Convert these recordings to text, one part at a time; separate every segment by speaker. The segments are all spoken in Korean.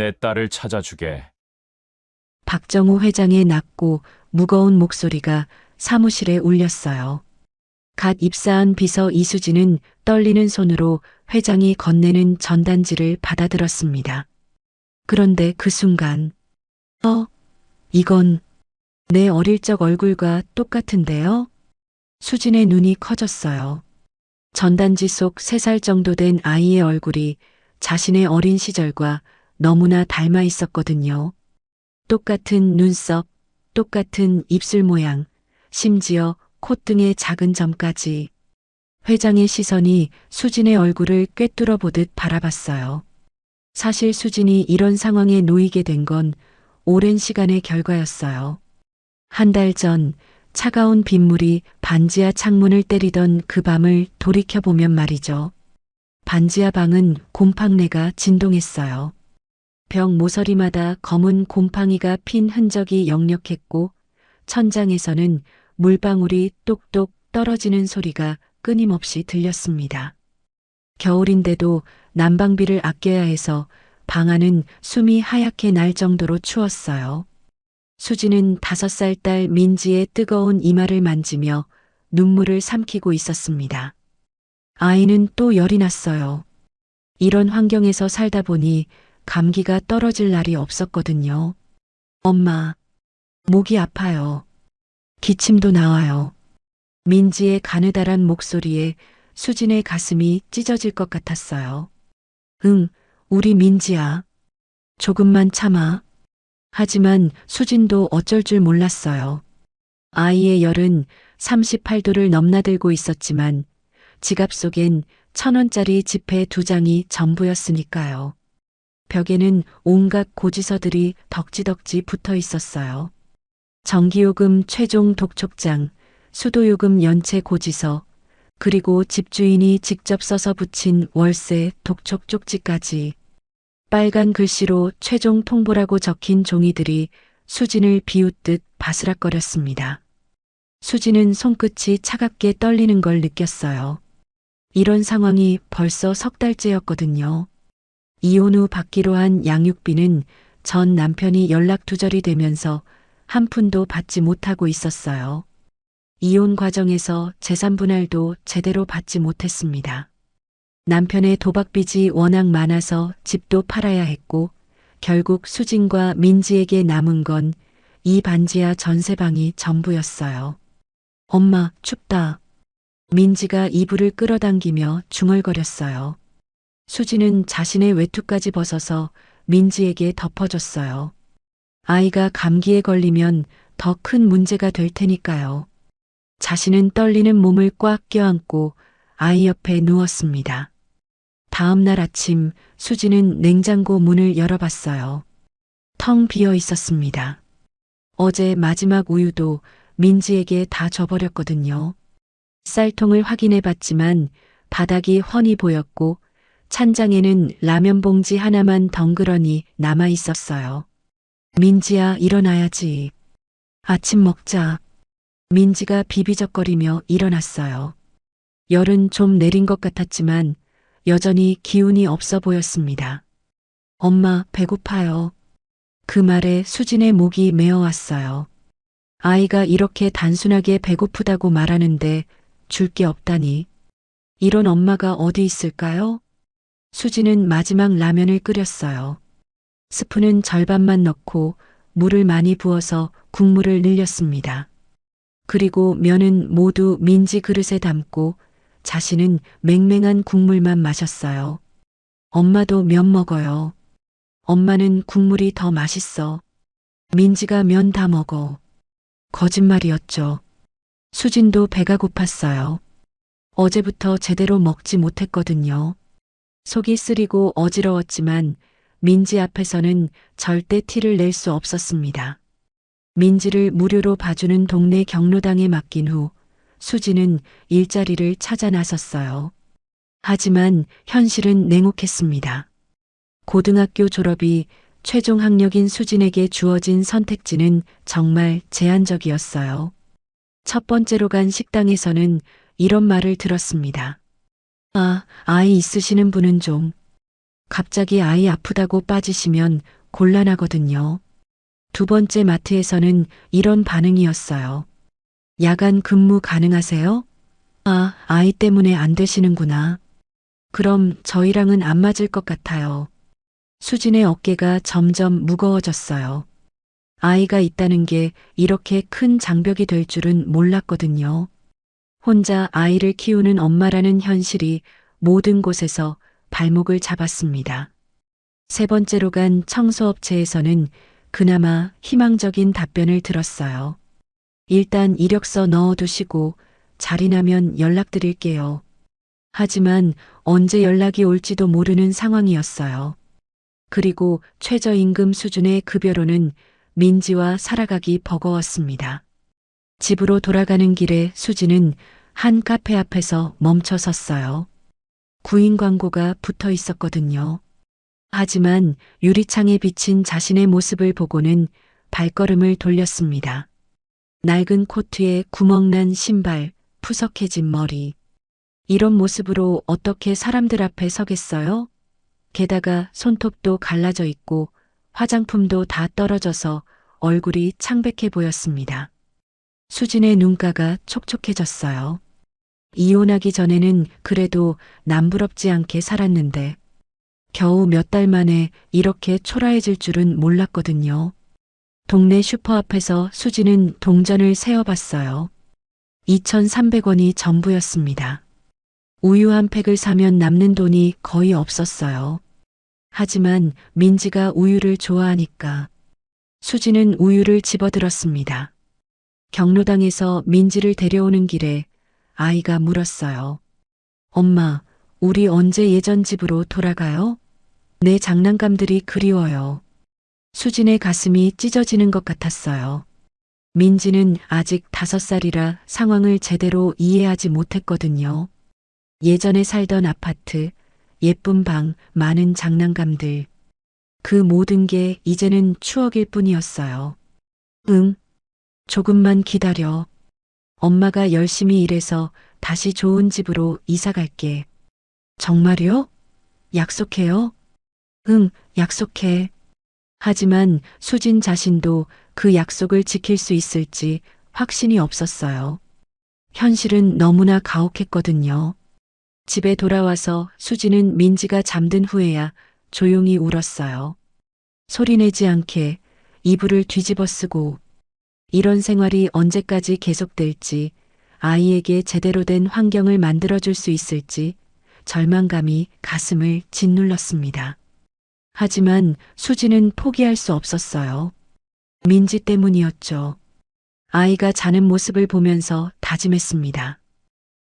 Speaker 1: 내 딸을 찾아주게.
Speaker 2: 박정우 회장의 낮고 무거운 목소리가 사무실에 울렸어요. 갓 입사한 비서 이수진은 떨리는 손으로 회장이 건네는 전단지를 받아들었습니다. 그런데 그 순간, 이건 내 어릴 적 얼굴과 똑같은데요? 수진의 눈이 커졌어요. 전단지 속 3살 정도 된 아이의 얼굴이 자신의 어린 시절과 너무나 닮아 있었거든요. 똑같은 눈썹, 똑같은 입술 모양, 심지어 콧등의 작은 점까지. 회장의 시선이 수진의 얼굴을 꿰뚫어 보듯 바라봤어요. 사실 수진이 이런 상황에 놓이게 된 건 오랜 시간의 결과였어요. 한 달 전 차가운 빗물이 반지하 창문을 때리던 그 밤을 돌이켜보면 말이죠. 반지하 방은 곰팡내가 진동했어요. 벽 모서리마다 검은 곰팡이가 핀 흔적이 역력했고 천장에서는 물방울이 똑똑 떨어지는 소리가 끊임없이 들렸습니다. 겨울인데도 난방비를 아껴야 해서 방 안은 숨이 하얗게 날 정도로 추웠어요. 수지는 5살 딸 민지의 뜨거운 이마를 만지며 눈물을 삼키고 있었습니다. 아이는 또 열이 났어요. 이런 환경에서 살다 보니 감기가 떨어질 날이 없었거든요. 엄마, 목이 아파요. 기침도 나와요. 민지의 가느다란 목소리에 수진의 가슴이 찢어질 것 같았어요. 응, 우리 민지야. 조금만 참아. 하지만 수진도 어쩔 줄 몰랐어요. 아이의 열은 38도를 넘나들고 있었지만 지갑 속엔 1,000원짜리 지폐 2장이 전부였으니까요. 벽에는 온갖 고지서들이 덕지덕지 붙어 있었어요. 전기요금 최종 독촉장, 수도요금 연체 고지서, 그리고 집주인이 직접 써서 붙인 월세 독촉 쪽지까지. 빨간 글씨로 최종 통보라고 적힌 종이들이 수진을 비웃듯 바스락거렸습니다. 수진은 손끝이 차갑게 떨리는 걸 느꼈어요. 이런 상황이 벌써 3달째였거든요. 이혼 후 받기로 한 양육비는 전 남편이 연락 두절이 되면서 한 푼도 받지 못하고 있었어요. 이혼 과정에서 재산 분할도 제대로 받지 못했습니다. 남편의 도박빚이 워낙 많아서 집도 팔아야 했고 결국 수진과 민지에게 남은 건 이 반지하 전세방이 전부였어요. 엄마, 춥다. 민지가 이불을 끌어당기며 중얼거렸어요. 수진은 자신의 외투까지 벗어서 민지에게 덮어줬어요. 아이가 감기에 걸리면 더 큰 문제가 될 테니까요. 자신은 떨리는 몸을 꽉 껴안고 아이 옆에 누웠습니다. 다음 날 아침 수진은 냉장고 문을 열어봤어요. 텅 비어 있었습니다. 어제 마지막 우유도 민지에게 다 줘버렸거든요. 쌀통을 확인해 봤지만 바닥이 훤히 보였고 찬장에는 라면 봉지 하나만 덩그러니 남아 있었어요. 민지야, 일어나야지. 아침 먹자. 민지가 비비적거리며 일어났어요. 열은 좀 내린 것 같았지만 여전히 기운이 없어 보였습니다. 엄마, 배고파요. 그 말에 수진의 목이 메어왔어요. 아이가 이렇게 단순하게 배고프다고 말하는데 줄 게 없다니. 이런 엄마가 어디 있을까요? 수진은 마지막 라면을 끓였어요. 스프는 절반만 넣고 물을 많이 부어서 국물을 늘렸습니다. 그리고 면은 모두 민지 그릇에 담고 자신은 맹맹한 국물만 마셨어요. 엄마도 면 먹어요. 엄마는 국물이 더 맛있어. 민지가 면 다 먹어. 거짓말이었죠. 수진도 배가 고팠어요. 어제부터 제대로 먹지 못했거든요. 속이 쓰리고 어지러웠지만 민지 앞에서는 절대 티를 낼 수 없었습니다. 민지를 무료로 봐주는 동네 경로당에 맡긴 후 수지는 일자리를 찾아 나섰어요. 하지만 현실은 냉혹했습니다. 고등학교 졸업이 최종 학력인 수진에게 주어진 선택지는 정말 제한적이었어요. 첫 번째로 간 식당에서는 이런 말을 들었습니다. 아이 있으시는 분은 좀 갑자기 아이 아프다고 빠지시면 곤란하거든요. 두 번째 마트에서는 이런 반응이었어요. 야간 근무 가능하세요? 아, 아이 때문에 안 되시는구나. 그럼 저희랑은 안 맞을 것 같아요. 수진의 어깨가 점점 무거워졌어요. 아이가 있다는 게 이렇게 큰 장벽이 될 줄은 몰랐거든요. 혼자 아이를 키우는 엄마라는 현실이 모든 곳에서 발목을 잡았습니다. 세 번째로 간 청소업체에서는 그나마 희망적인 답변을 들었어요. 일단 이력서 넣어두시고 자리 나면 연락드릴게요. 하지만 언제 연락이 올지도 모르는 상황이었어요. 그리고 최저임금 수준의 급여로는 민지와 살아가기 버거웠습니다. 집으로 돌아가는 길에 수지는 한 카페 앞에서 멈춰 섰어요. 구인 광고가 붙어 있었거든요. 하지만 유리창에 비친 자신의 모습을 보고는 발걸음을 돌렸습니다. 낡은 코트에 구멍난 신발, 푸석해진 머리. 이런 모습으로 어떻게 사람들 앞에 서겠어요? 게다가 손톱도 갈라져 있고 화장품도 다 떨어져서 얼굴이 창백해 보였습니다. 수진의 눈가가 촉촉해졌어요. 이혼하기 전에는 그래도 남부럽지 않게 살았는데 겨우 몇 달 만에 이렇게 초라해질 줄은 몰랐거든요. 동네 슈퍼 앞에서 수지는 동전을 세어봤어요. 2,300원이 전부였습니다. 우유 한 팩을 사면 남는 돈이 거의 없었어요. 하지만 민지가 우유를 좋아하니까 수지는 우유를 집어들었습니다. 경로당에서 민지를 데려오는 길에 아이가 물었어요. 엄마, 우리 언제 예전 집으로 돌아가요? 내 장난감들이 그리워요. 수진의 가슴이 찢어지는 것 같았어요. 민지는 아직 5살이라 상황을 제대로 이해하지 못했거든요. 예전에 살던 아파트, 예쁜 방, 많은 장난감들. 그 모든 게 이제는 추억일 뿐이었어요. 응, 조금만 기다려. 엄마가 열심히 일해서 다시 좋은 집으로 이사 갈게. 정말요? 약속해요? 응, 약속해. 하지만 수진 자신도 그 약속을 지킬 수 있을지 확신이 없었어요. 현실은 너무나 가혹했거든요. 집에 돌아와서 수진은 민지가 잠든 후에야 조용히 울었어요. 소리내지 않게 이불을 뒤집어 쓰고 이런 생활이 언제까지 계속될지 아이에게 제대로 된 환경을 만들어줄 수 있을지 절망감이 가슴을 짓눌렀습니다. 하지만 수지는 포기할 수 없었어요. 민지 때문이었죠. 아이가 자는 모습을 보면서 다짐했습니다.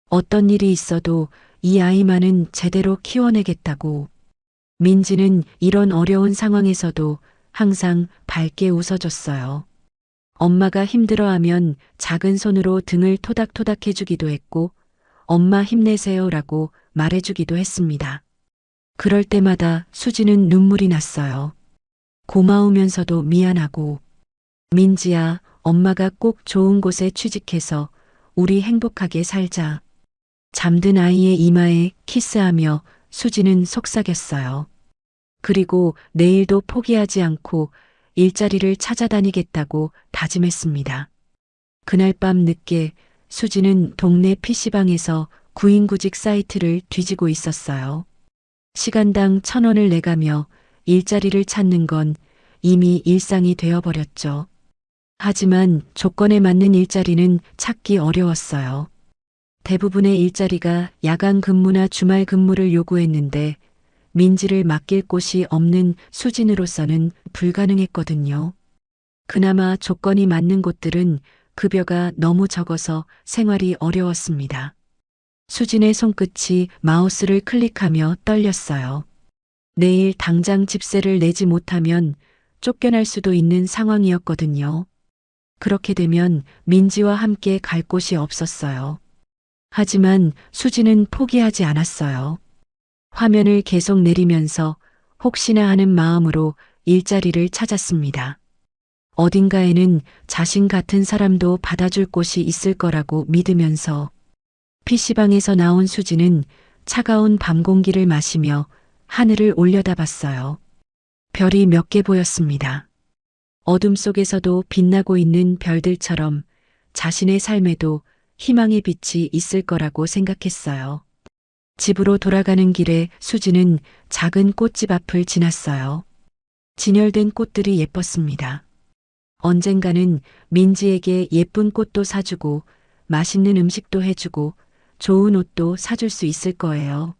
Speaker 2: 어떤 일이 있어도 이 아이만은 제대로 키워내겠다고. 민지는 이런 어려운 상황에서도 항상 밝게 웃어줬어요. 엄마가 힘들어하면 작은 손으로 등을 토닥토닥 해주기도 했고, 엄마 힘내세요라고 말해주기도 했습니다. 그럴 때마다 수지는 눈물이 났어요. 고마우면서도 미안하고, 민지야, 엄마가 꼭 좋은 곳에 취직해서 우리 행복하게 살자. 잠든 아이의 이마에 키스하며 수지는 속삭였어요. 그리고 내일도 포기하지 않고 일자리를 찾아다니겠다고 다짐했습니다. 그날 밤 늦게 수지는 동네 PC방에서 구인구직 사이트를 뒤지고 있었어요. 시간당 1,000원을 내가며 일자리를 찾는 건 이미 일상이 되어버렸죠. 하지만 조건에 맞는 일자리는 찾기 어려웠어요. 대부분의 일자리가 야간 근무나 주말 근무를 요구했는데 민지를 맡길 곳이 없는 수진으로서는 불가능했거든요. 그나마 조건이 맞는 곳들은 급여가 너무 적어서 생활이 어려웠습니다. 수진의 손끝이 마우스를 클릭하며 떨렸어요. 내일 당장 집세를 내지 못하면 쫓겨날 수도 있는 상황이었거든요. 그렇게 되면 민지와 함께 갈 곳이 없었어요. 하지만 수지는 포기하지 않았어요. 화면을 계속 내리면서 혹시나 하는 마음으로 일자리를 찾았습니다. 어딘가에는 자신 같은 사람도 받아줄 곳이 있을 거라고 믿으면서 PC방에서 나온 수지는 차가운 밤 공기를 마시며 하늘을 올려다봤어요. 별이 몇 개 보였습니다. 어둠 속에서도 빛나고 있는 별들처럼 자신의 삶에도 희망의 빛이 있을 거라고 생각했어요. 집으로 돌아가는 길에 수지는 작은 꽃집 앞을 지났어요. 진열된 꽃들이 예뻤습니다. 언젠가는 민지에게 예쁜 꽃도 사주고 맛있는 음식도 해주고 좋은 옷도 사줄 수 있을 거예요.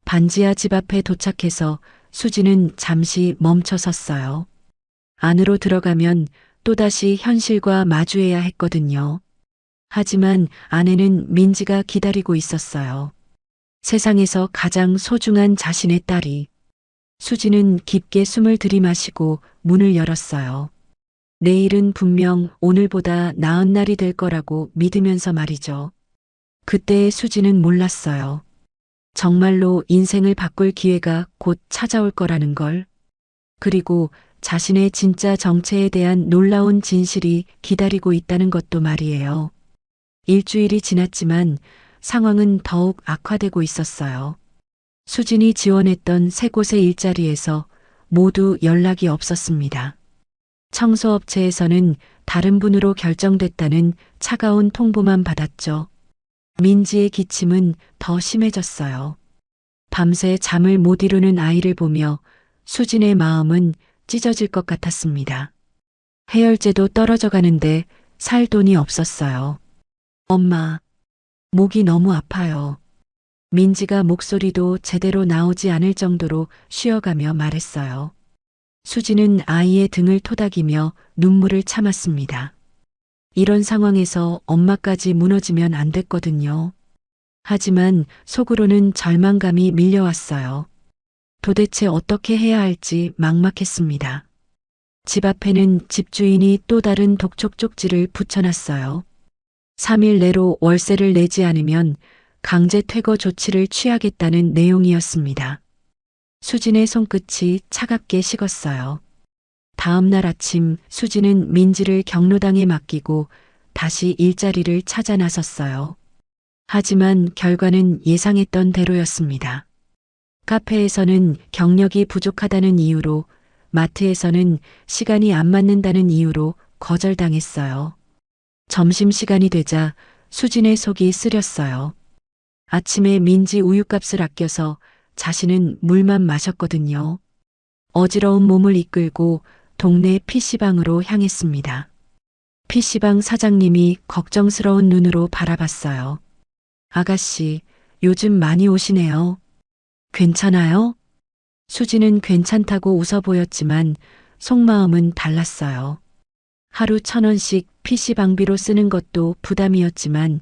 Speaker 2: 반지하 집 앞에 도착해서 수지는 잠시 멈춰 섰어요. 안으로 들어가면 또다시 현실과 마주해야 했거든요. 하지만 안에는 민지가 기다리고 있었어요. 세상에서 가장 소중한 자신의 딸이. 수지는 깊게 숨을 들이마시고 문을 열었어요. 내일은 분명 오늘보다 나은 날이 될 거라고 믿으면서 말이죠. 그때의 수지는 몰랐어요. 정말로 인생을 바꿀 기회가 곧 찾아올 거라는 걸. 그리고 자신의 진짜 정체에 대한 놀라운 진실이 기다리고 있다는 것도 말이에요. 일주일이 지났지만 상황은 더욱 악화되고 있었어요. 수진이 지원했던 세 곳의 일자리에서 모두 연락이 없었습니다. 청소업체에서는 다른 분으로 결정됐다는 차가운 통보만 받았죠. 민지의 기침은 더 심해졌어요. 밤새 잠을 못 이루는 아이를 보며 수진의 마음은 찢어질 것 같았습니다. 해열제도 떨어져 가는데 살 돈이 없었어요. 엄마, 목이 너무 아파요. 민지가 목소리도 제대로 나오지 않을 정도로 쉬어가며 말했어요. 수지는 아이의 등을 토닥이며 눈물을 참았습니다. 이런 상황에서 엄마까지 무너지면 안 됐거든요. 하지만 속으로는 절망감이 밀려왔어요. 도대체 어떻게 해야 할지 막막했습니다. 집 앞에는 집주인이 또 다른 독촉 쪽지를 붙여놨어요. 3일 내로 월세를 내지 않으면 강제 퇴거 조치를 취하겠다는 내용이었습니다. 수진의 손끝이 차갑게 식었어요. 다음 날 아침 수진은 민지를 경로당에 맡기고 다시 일자리를 찾아 나섰어요. 하지만 결과는 예상했던 대로였습니다. 카페에서는 경력이 부족하다는 이유로, 마트에서는 시간이 안 맞는다는 이유로 거절당했어요. 점심시간이 되자 수진의 속이 쓰렸어요. 아침에 민지 우유값을 아껴서 자신은 물만 마셨거든요. 어지러운 몸을 이끌고 동네 PC방으로 향했습니다. PC방 사장님이 걱정스러운 눈으로 바라봤어요. 아가씨, 요즘 많이 오시네요. 괜찮아요? 수지는 괜찮다고 웃어 보였지만 속마음은 달랐어요. 하루 1,000원씩 PC방비로 쓰는 것도 부담이었지만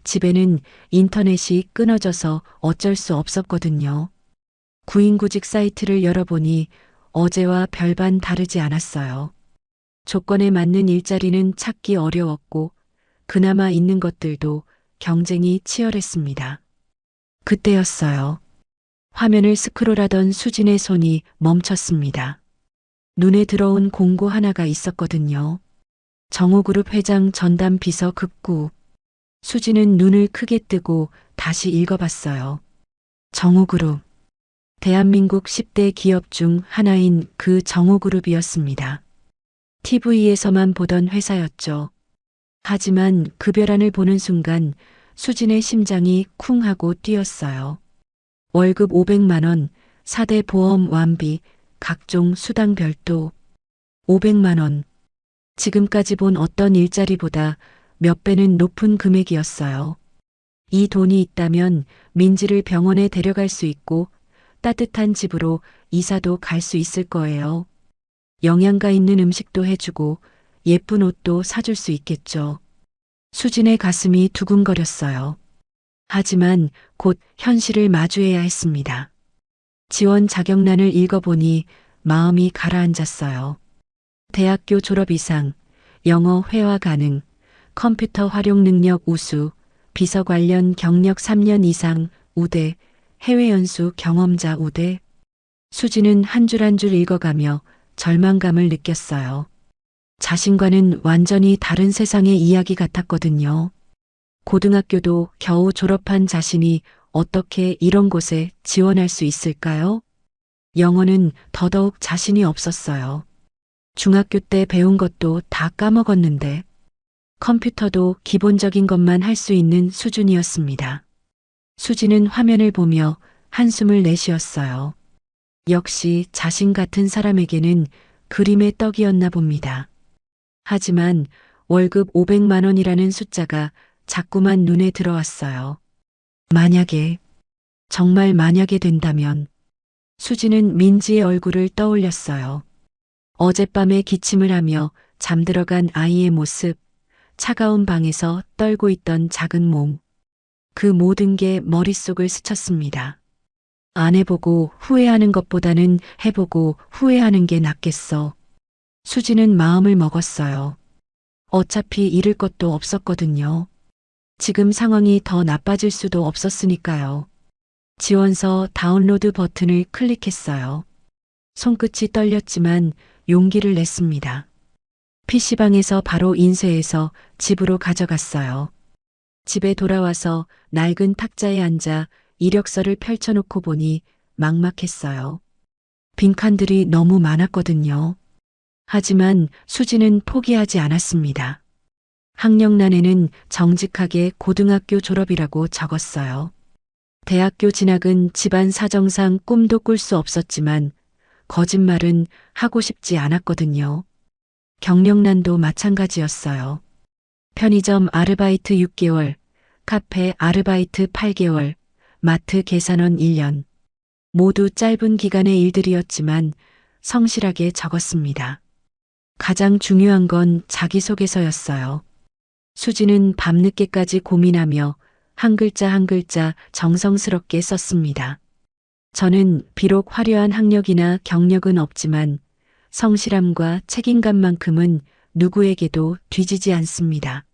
Speaker 2: 집에는 인터넷이 끊어져서 어쩔 수 없었거든요. 구인구직 사이트를 열어보니 어제와 별반 다르지 않았어요. 조건에 맞는 일자리는 찾기 어려웠고 그나마 있는 것들도 경쟁이 치열했습니다. 그때였어요. 화면을 스크롤하던 수진의 손이 멈췄습니다. 눈에 들어온 공고 하나가 있었거든요. 정호그룹 회장 전담 비서 급구. 수진은 눈을 크게 뜨고 다시 읽어봤어요. 정호그룹. 대한민국 10대 기업 중 하나인 그 정호그룹이었습니다. TV에서만 보던 회사였죠. 하지만 급여란을 보는 순간 수진의 심장이 쿵 하고 뛰었어요. 월급 500만 원, 4대 보험 완비, 각종 수당 별도. 500만 원. 지금까지 본 어떤 일자리보다 몇 배는 높은 금액이었어요. 이 돈이 있다면 민지를 병원에 데려갈 수 있고 따뜻한 집으로 이사도 갈 수 있을 거예요. 영양가 있는 음식도 해주고 예쁜 옷도 사줄 수 있겠죠. 수진의 가슴이 두근거렸어요. 하지만 곧 현실을 마주해야 했습니다. 지원 자격란을 읽어보니 마음이 가라앉았어요. 대학교 졸업 이상, 영어 회화 가능, 컴퓨터 활용 능력 우수, 비서 관련 경력 3년 이상 우대, 해외 연수 경험자 우대. 수지는 한 줄 한 줄 읽어가며 절망감을 느꼈어요. 자신과는 완전히 다른 세상의 이야기 같았거든요. 고등학교도 겨우 졸업한 자신이 어떻게 이런 곳에 지원할 수 있을까요? 영어는 더더욱 자신이 없었어요. 중학교 때 배운 것도 다 까먹었는데 컴퓨터도 기본적인 것만 할 수 있는 수준이었습니다. 수지는 화면을 보며 한숨을 내쉬었어요. 역시 자신 같은 사람에게는 그림의 떡이었나 봅니다. 하지만 월급 500만 원이라는 숫자가 자꾸만 눈에 들어왔어요. 만약에, 정말 만약에 된다면, 수지는 민지의 얼굴을 떠올렸어요. 어젯밤에 기침을 하며 잠들어간 아이의 모습, 차가운 방에서 떨고 있던 작은 몸. 그 모든 게 머릿속을 스쳤습니다. 안 해보고 후회하는 것보다는 해보고 후회하는 게 낫겠어. 수지는 마음을 먹었어요. 어차피 잃을 것도 없었거든요. 지금 상황이 더 나빠질 수도 없었으니까요. 지원서 다운로드 버튼을 클릭했어요. 손끝이 떨렸지만 용기를 냈습니다. PC방에서 바로 인쇄해서 집으로 가져갔어요. 집에 돌아와서 낡은 탁자에 앉아 이력서를 펼쳐놓고 보니 막막했어요. 빈칸들이 너무 많았거든요. 하지만 수지는 포기하지 않았습니다. 학력란에는 정직하게 고등학교 졸업이라고 적었어요. 대학교 진학은 집안 사정상 꿈도 꿀 수 없었지만 거짓말은 하고 싶지 않았거든요. 경력란도 마찬가지였어요. 편의점 아르바이트 6개월, 카페 아르바이트 8개월, 마트 계산원 1년. 모두 짧은 기간의 일들이었지만 성실하게 적었습니다. 가장 중요한 건 자기소개서였어요. 수지는 밤늦게까지 고민하며 한 글자 한 글자 정성스럽게 썼습니다. 저는 비록 화려한 학력이나 경력은 없지만 성실함과 책임감만큼은 누구에게도 뒤지지 않습니다.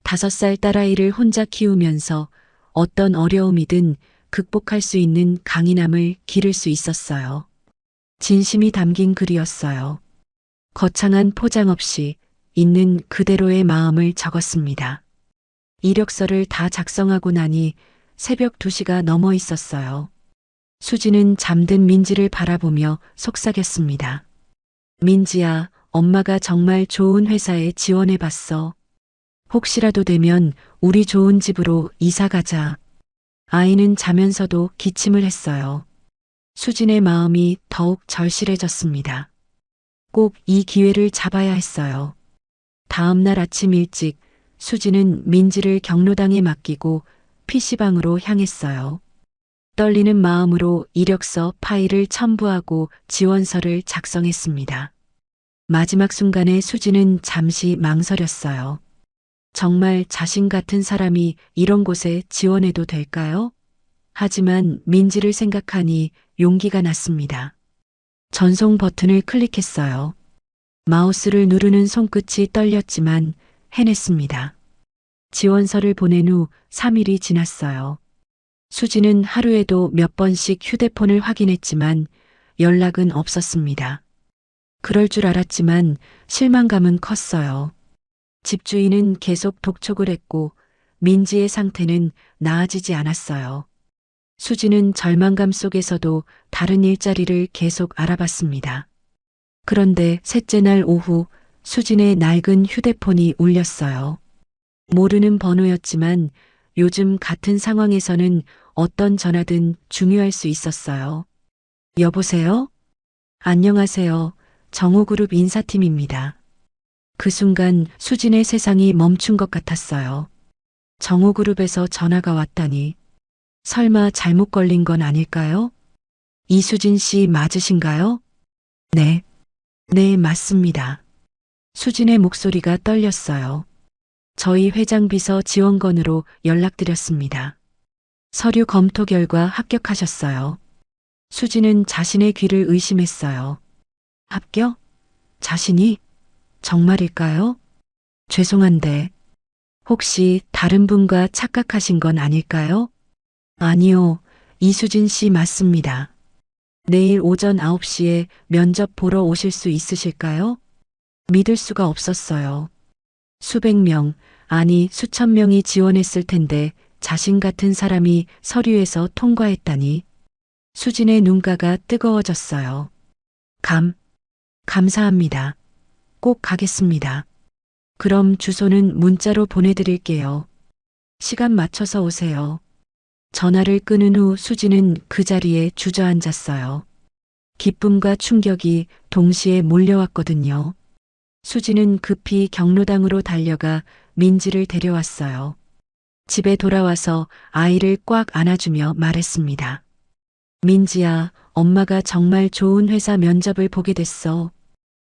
Speaker 2: 5살 딸아이를 혼자 키우면서 어떤 어려움이든 극복할 수 있는 강인함을 기를 수 있었어요. 진심이 담긴 글이었어요. 거창한 포장 없이 있는 그대로의 마음을 적었습니다. 이력서를 다 작성하고 나니 새벽 2시가 넘어 있었어요. 수지는 잠든 민지를 바라보며 속삭였습니다. 민지야, 엄마가 정말 좋은 회사에 지원해봤어. 혹시라도 되면 우리 좋은 집으로 이사 가자. 아이는 자면서도 기침을 했어요. 수진의 마음이 더욱 절실해졌습니다. 꼭 이 기회를 잡아야 했어요. 다음 날 아침 일찍 수지는 민지를 경로당에 맡기고 PC방으로 향했어요. 떨리는 마음으로 이력서 파일을 첨부하고 지원서를 작성했습니다. 마지막 순간에 수지는 잠시 망설였어요. 정말 자신 같은 사람이 이런 곳에 지원해도 될까요? 하지만 민지를 생각하니 용기가 났습니다. 전송 버튼을 클릭했어요. 마우스를 누르는 손끝이 떨렸지만 해냈습니다. 지원서를 보낸 후 3일이 지났어요. 수지는 하루에도 몇 번씩 휴대폰을 확인했지만 연락은 없었습니다. 그럴 줄 알았지만 실망감은 컸어요. 집주인은 계속 독촉을 했고 민지의 상태는 나아지지 않았어요. 수지는 절망감 속에서도 다른 일자리를 계속 알아봤습니다. 그런데 셋째 날 오후 수진의 낡은 휴대폰이 울렸어요. 모르는 번호였지만 요즘 같은 상황에서는 어떤 전화든 중요할 수 있었어요. 여보세요? 안녕하세요. 정호그룹 인사팀입니다. 그 순간 수진의 세상이 멈춘 것 같았어요. 정호그룹에서 전화가 왔다니. 설마 잘못 걸린 건 아닐까요? 이수진 씨 맞으신가요? 네. 네, 맞습니다. 수진의 목소리가 떨렸어요. 저희 회장 비서 지원건으로 연락드렸습니다. 서류 검토 결과 합격하셨어요. 수진은 자신의 귀를 의심했어요. 합격? 자신이? 정말일까요? 죄송한데 혹시 다른 분과 착각하신 건 아닐까요? 아니요, 이수진 씨 맞습니다. 내일 오전 9시에 면접 보러 오실 수 있으실까요? 믿을 수가 없었어요. 수백 명, 아니 수천 명이 지원했을 텐데 자신 같은 사람이 서류에서 통과했다니. 수진의 눈가가 뜨거워졌어요. 감사합니다. 꼭 가겠습니다. 그럼 주소는 문자로 보내드릴게요. 시간 맞춰서 오세요. 전화를 끊은 후 수진은 그 자리에 주저앉았어요. 기쁨과 충격이 동시에 몰려왔거든요. 수진은 급히 경로당으로 달려가 민지를 데려왔어요. 집에 돌아와서 아이를 꽉 안아주며 말했습니다. 민지야, 엄마가 정말 좋은 회사 면접을 보게 됐어.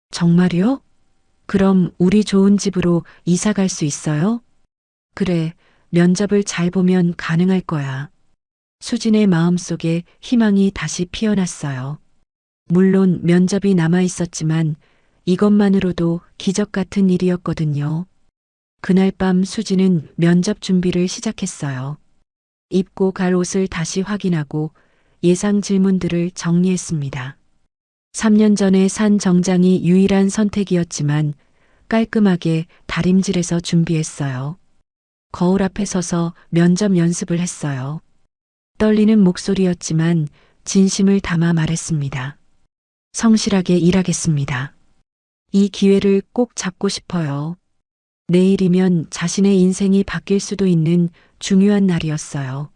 Speaker 2: 정말요? 그럼 우리 좋은 집으로 이사 갈 수 있어요? 그래, 면접을 잘 보면 가능할 거야. 수진의 마음속에 희망이 다시 피어났어요. 물론 면접이 남아 있었지만 이것만으로도 기적 같은 일이었거든요. 그날 밤 수진은 면접 준비를 시작했어요. 입고 갈 옷을 다시 확인하고 예상 질문들을 정리했습니다. 3년 전에 산 정장이 유일한 선택이었지만 깔끔하게 다림질해서 준비했어요. 거울 앞에 서서 면접 연습을 했어요. 떨리는 목소리였지만 진심을 담아 말했습니다. 성실하게 일하겠습니다. 이 기회를 꼭 잡고 싶어요. 내일이면 자신의 인생이 바뀔 수도 있는 중요한 날이었어요.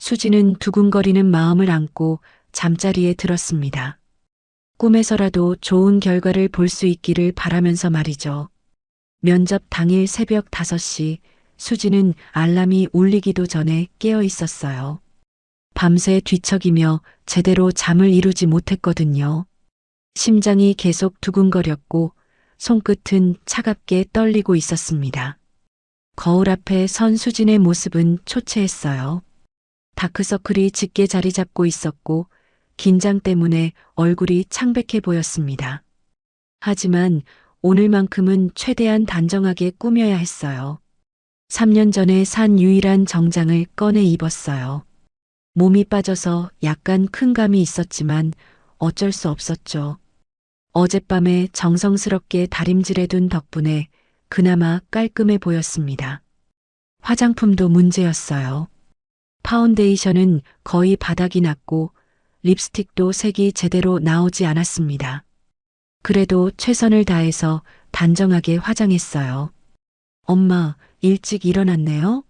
Speaker 2: 수지는 두근거리는 마음을 안고 잠자리에 들었습니다. 꿈에서라도 좋은 결과를 볼 수 있기를 바라면서 말이죠. 면접 당일 새벽 5시 수지는 알람이 울리기도 전에 깨어 있었어요. 밤새 뒤척이며 제대로 잠을 이루지 못했거든요. 심장이 계속 두근거렸고 손끝은 차갑게 떨리고 있었습니다. 거울 앞에 선 수진의 모습은 초췌했어요. 다크서클이 짙게 자리 잡고 있었고 긴장 때문에 얼굴이 창백해 보였습니다. 하지만 오늘만큼은 최대한 단정하게 꾸며야 했어요. 3년 전에 산 유일한 정장을 꺼내 입었어요. 몸이 빠져서 약간 큰 감이 있었지만 어쩔 수 없었죠. 어젯밤에 정성스럽게 다림질해둔 덕분에 그나마 깔끔해 보였습니다. 화장품도 문제였어요. 파운데이션은 거의 바닥이 났고 립스틱도 색이 제대로 나오지 않았습니다. 그래도 최선을 다해서 단정하게 화장했어요. 엄마, 일찍 일어났네요?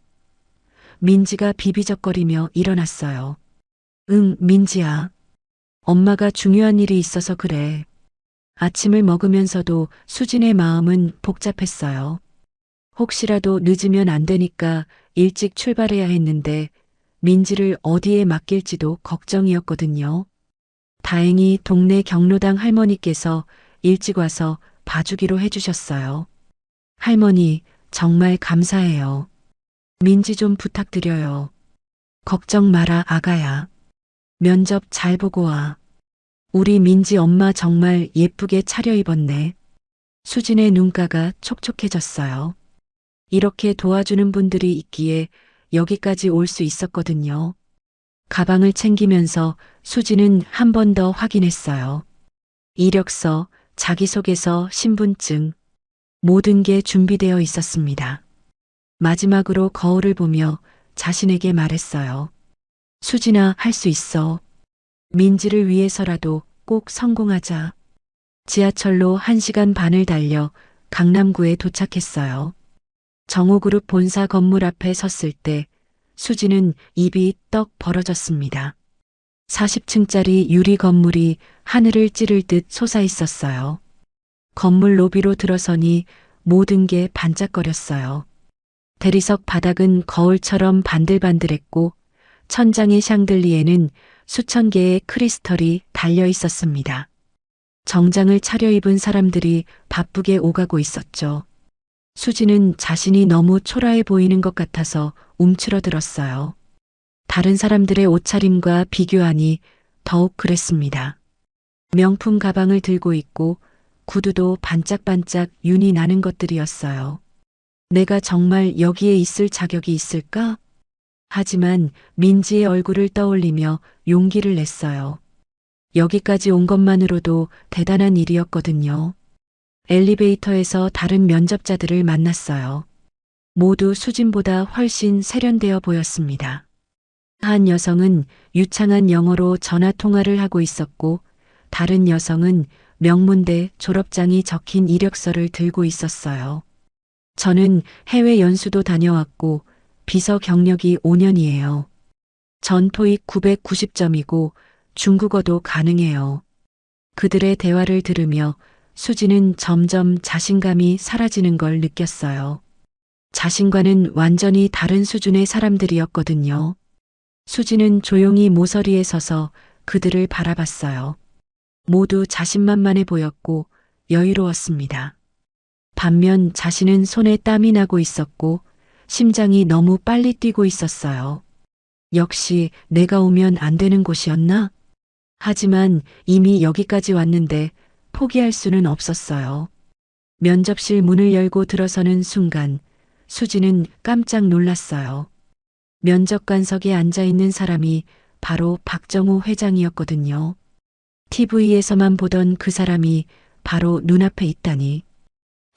Speaker 2: 민지가 비비적거리며 일어났어요. 응, 민지야. 엄마가 중요한 일이 있어서 그래. 아침을 먹으면서도 수진의 마음은 복잡했어요. 혹시라도 늦으면 안 되니까 일찍 출발해야 했는데 민지를 어디에 맡길지도 걱정이었거든요. 다행히 동네 경로당 할머니께서 일찍 와서 봐주기로 해주셨어요. 할머니, 정말 감사해요. 민지 좀 부탁드려요. 걱정 마라, 아가야. 면접 잘 보고 와. 우리 민지 엄마 정말 예쁘게 차려입었네. 수진의 눈가가 촉촉해졌어요. 이렇게 도와주는 분들이 있기에 여기까지 올 수 있었거든요. 가방을 챙기면서 수진은 한 번 더 확인했어요. 이력서, 자기소개서, 신분증, 모든 게 준비되어 있었습니다. 마지막으로 거울을 보며 자신에게 말했어요. 수진아, 할 수 있어. 민지를 위해서라도 꼭 성공하자. 지하철로 1시간 반을 달려 강남구에 도착했어요. 정호그룹 본사 건물 앞에 섰을 때 수지는 입이 떡 벌어졌습니다. 40층짜리 유리 건물이 하늘을 찌를 듯 솟아 있었어요. 건물 로비로 들어서니 모든 게 반짝거렸어요. 대리석 바닥은 거울처럼 반들반들했고 천장의 샹들리에는 수천 개의 크리스털이 달려 있었습니다. 정장을 차려입은 사람들이 바쁘게 오가고 있었죠. 수지는 자신이 너무 초라해 보이는 것 같아서 움츠러들었어요. 다른 사람들의 옷차림과 비교하니 더욱 그랬습니다. 명품 가방을 들고 있고 구두도 반짝반짝 윤이 나는 것들이었어요. 내가 정말 여기에 있을 자격이 있을까? 하지만 민지의 얼굴을 떠올리며 용기를 냈어요. 여기까지 온 것만으로도 대단한 일이었거든요. 엘리베이터에서 다른 면접자들을 만났어요. 모두 수진보다 훨씬 세련되어 보였습니다. 한 여성은 유창한 영어로 전화 통화를 하고 있었고, 다른 여성은 명문대 졸업장이 적힌 이력서를 들고 있었어요. 저는 해외 연수도 다녀왔고, 비서 경력이 5년이에요. 전 토익 990점이고, 중국어도 가능해요. 그들의 대화를 들으며 수지는 점점 자신감이 사라지는 걸 느꼈어요. 자신과는 완전히 다른 수준의 사람들이었거든요. 수지는 조용히 모서리에 서서 그들을 바라봤어요. 모두 자신만만해 보였고 여유로웠습니다. 반면 자신은 손에 땀이 나고 있었고 심장이 너무 빨리 뛰고 있었어요. 역시 내가 오면 안 되는 곳이었나? 하지만 이미 여기까지 왔는데 포기할 수는 없었어요. 면접실 문을 열고 들어서는 순간 수지는 깜짝 놀랐어요. 면접관석에 앉아 있는 사람이 바로 박정우 회장이었거든요. TV에서만 보던 그 사람이 바로 눈앞에 있다니.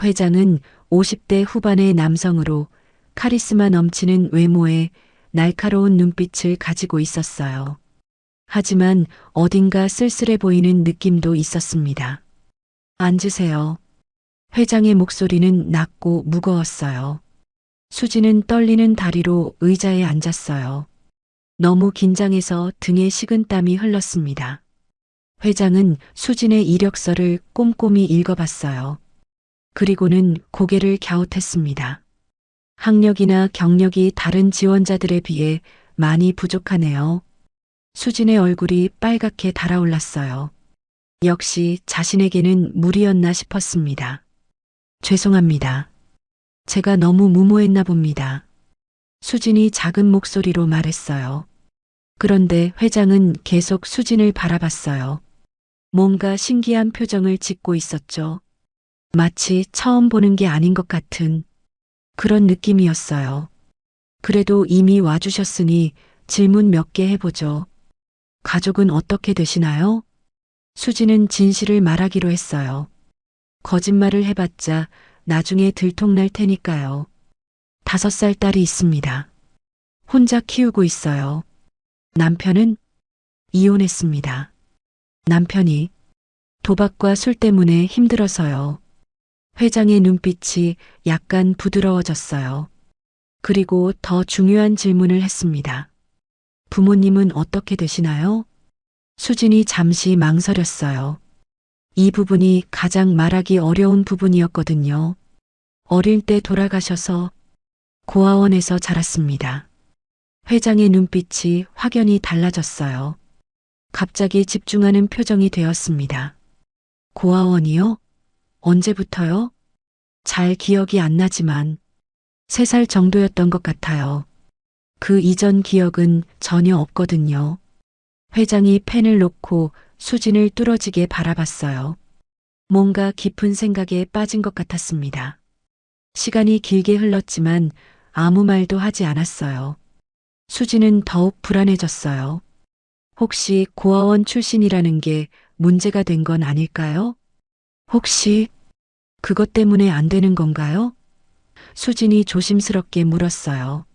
Speaker 2: 회장은 50대 후반의 남성으로 카리스마 넘치는 외모에 날카로운 눈빛을 가지고 있었어요. 하지만 어딘가 쓸쓸해 보이는 느낌도 있었습니다. 앉으세요. 회장의 목소리는 낮고 무거웠어요. 수지는 떨리는 다리로 의자에 앉았어요. 너무 긴장해서 등에 식은땀이 흘렀습니다. 회장은 수진의 이력서를 꼼꼼히 읽어봤어요. 그리고는 고개를 갸웃했습니다. 학력이나 경력이 다른 지원자들에 비해 많이 부족하네요. 수진의 얼굴이 빨갛게 달아올랐어요. 역시 자신에게는 무리였나 싶었습니다. 죄송합니다. 제가 너무 무모했나 봅니다. 수진이 작은 목소리로 말했어요. 그런데 회장은 계속 수진을 바라봤어요. 뭔가 신기한 표정을 짓고 있었죠. 마치 처음 보는 게 아닌 것 같은 그런 느낌이었어요. 그래도 이미 와주셨으니 질문 몇 개 해보죠. 가족은 어떻게 되시나요? 수지는 진실을 말하기로 했어요. 거짓말을 해봤자 나중에 들통날 테니까요. 5살 딸이 있습니다. 혼자 키우고 있어요. 남편은 이혼했습니다. 남편이 도박과 술 때문에 힘들어서요. 회장의 눈빛이 약간 부드러워졌어요. 그리고 더 중요한 질문을 했습니다. 부모님은 어떻게 되시나요? 수진이 잠시 망설였어요. 이 부분이 가장 말하기 어려운 부분이었거든요. 어릴 때 돌아가셔서 고아원에서 자랐습니다. 회장의 눈빛이 확연히 달라졌어요. 갑자기 집중하는 표정이 되었습니다. 고아원이요? 언제부터요? 잘 기억이 안 나지만 3살 정도였던 것 같아요. 그 이전 기억은 전혀 없거든요. 회장이 펜을 놓고 수진을 뚫어지게 바라봤어요. 뭔가 깊은 생각에 빠진 것 같았습니다. 시간이 길게 흘렀지만 아무 말도 하지 않았어요. 수진은 더욱 불안해졌어요. 혹시 고아원 출신이라는 게 문제가 된 건 아닐까요? 혹시 그것 때문에 안 되는 건가요? 수진이 조심스럽게 물었어요.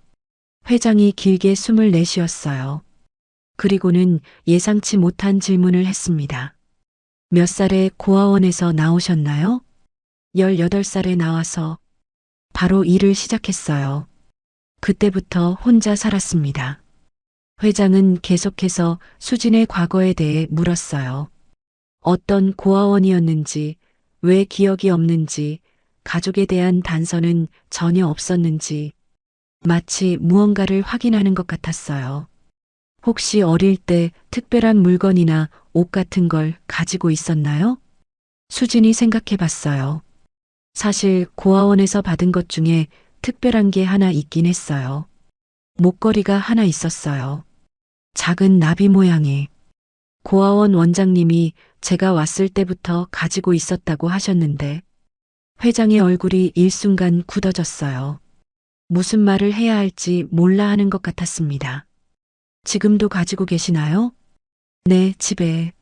Speaker 2: 회장이 길게 숨을 내쉬었어요. 그리고는 예상치 못한 질문을 했습니다. 몇 살에 고아원에서 나오셨나요? 18살에 나와서 바로 일을 시작했어요. 그때부터 혼자 살았습니다. 회장은 계속해서 수진의 과거에 대해 물었어요. 어떤 고아원이었는지, 왜 기억이 없는지, 가족에 대한 단서는 전혀 없었는지, 마치 무언가를 확인하는 것 같았어요. 혹시 어릴 때 특별한 물건이나 옷 같은 걸 가지고 있었나요? 수진이 생각해 봤어요. 사실 고아원에서 받은 것 중에 특별한 게 하나 있긴 했어요. 목걸이가 하나 있었어요. 작은 나비 모양의. 고아원 원장님이 제가 왔을 때부터 가지고 있었다고 하셨는데 회장의 얼굴이 일순간 굳어졌어요. 무슨 말을 해야 할지 몰라 하는 것 같았습니다. 지금도 가지고 계시나요? 네, 집에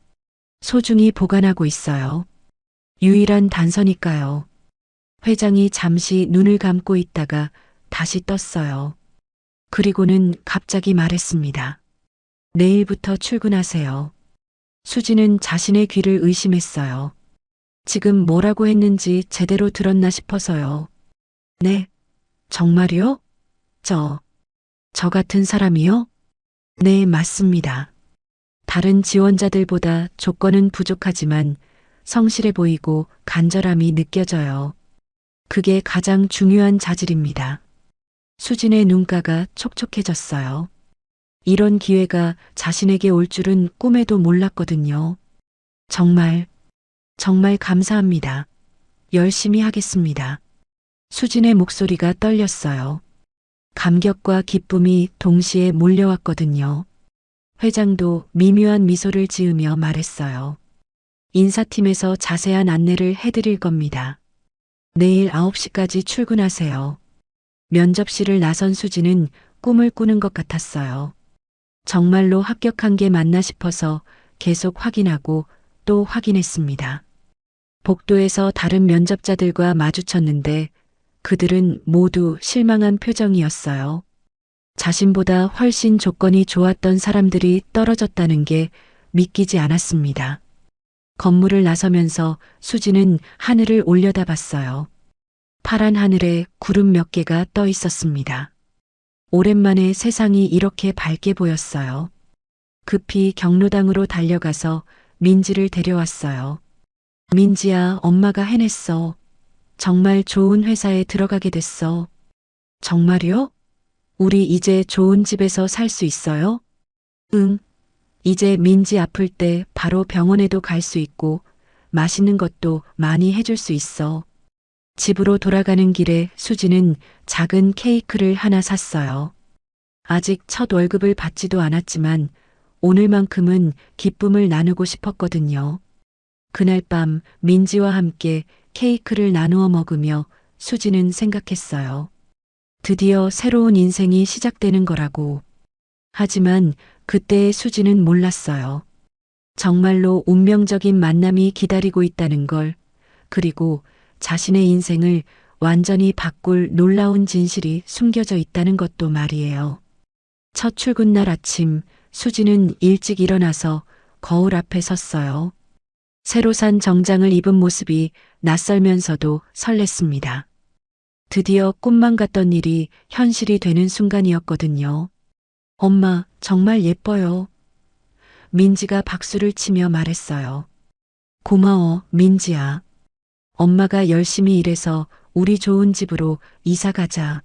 Speaker 2: 소중히 보관하고 있어요. 유일한 단서니까요. 회장이 잠시 눈을 감고 있다가 다시 떴어요. 그리고는 갑자기 말했습니다. 내일부터 출근하세요. 수지는 자신의 귀를 의심했어요. 지금 뭐라고 했는지 제대로 들었나 싶어서요. 네, 정말요? 저 같은 사람이요? 네, 맞습니다. 다른 지원자들보다 조건은 부족하지만 성실해 보이고 간절함이 느껴져요. 그게 가장 중요한 자질입니다. 수진의 눈가가 촉촉해졌어요. 이런 기회가 자신에게 올 줄은 꿈에도 몰랐거든요. 정말, 정말 감사합니다. 열심히 하겠습니다. 수진의 목소리가 떨렸어요. 감격과 기쁨이 동시에 몰려왔거든요. 회장도 미묘한 미소를 지으며 말했어요. 인사팀에서 자세한 안내를 해드릴 겁니다. 내일 9시까지 출근하세요. 면접실을 나선 수지는 꿈을 꾸는 것 같았어요. 정말로 합격한 게 맞나 싶어서 계속 확인하고 또 확인했습니다. 복도에서 다른 면접자들과 마주쳤는데 그들은 모두 실망한 표정이었어요. 자신보다 훨씬 조건이 좋았던 사람들이 떨어졌다는 게 믿기지 않았습니다. 건물을 나서면서 수지는 하늘을 올려다봤어요. 파란 하늘에 구름 몇 개가 떠 있었습니다. 오랜만에 세상이 이렇게 밝게 보였어요. 급히 경로당으로 달려가서 민지를 데려왔어요. 민지야, 엄마가 해냈어. 정말 좋은 회사에 들어가게 됐어. 정말요? 우리 이제 좋은 집에서 살 수 있어요? 응. 이제 민지 아플 때 바로 병원에도 갈 수 있고 맛있는 것도 많이 해줄 수 있어. 집으로 돌아가는 길에 수지는 작은 케이크를 하나 샀어요. 아직 첫 월급을 받지도 않았지만 오늘만큼은 기쁨을 나누고 싶었거든요. 그날 밤 민지와 함께 케이크를 나누어 먹으며 수지는 생각했어요. 드디어 새로운 인생이 시작되는 거라고. 하지만 그때의 수지는 몰랐어요. 정말로 운명적인 만남이 기다리고 있다는 걸, 그리고 자신의 인생을 완전히 바꿀 놀라운 진실이 숨겨져 있다는 것도 말이에요. 첫 출근날 아침, 수지는 일찍 일어나서 거울 앞에 섰어요. 새로 산 정장을 입은 모습이 낯설면서도 설렜습니다. 드디어 꿈만 같던 일이 현실이 되는 순간이었거든요. 엄마, 정말 예뻐요. 민지가 박수를 치며 말했어요. 고마워, 민지야. 엄마가 열심히 일해서 우리 좋은 집으로 이사 가자.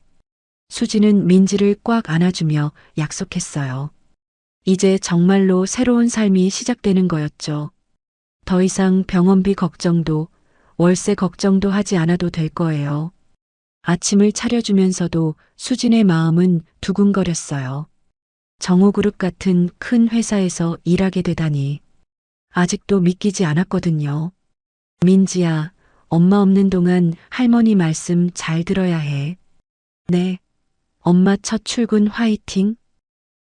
Speaker 2: 수지는 민지를 꽉 안아주며 약속했어요. 이제 정말로 새로운 삶이 시작되는 거였죠. 더 이상 병원비 걱정도 월세 걱정도 하지 않아도 될 거예요. 아침을 차려주면서도 수진의 마음은 두근거렸어요. 정호그룹 같은 큰 회사에서 일하게 되다니. 아직도 믿기지 않았거든요. 민지야, 엄마 없는 동안 할머니 말씀 잘 들어야 해. 네. 엄마 첫 출근 화이팅.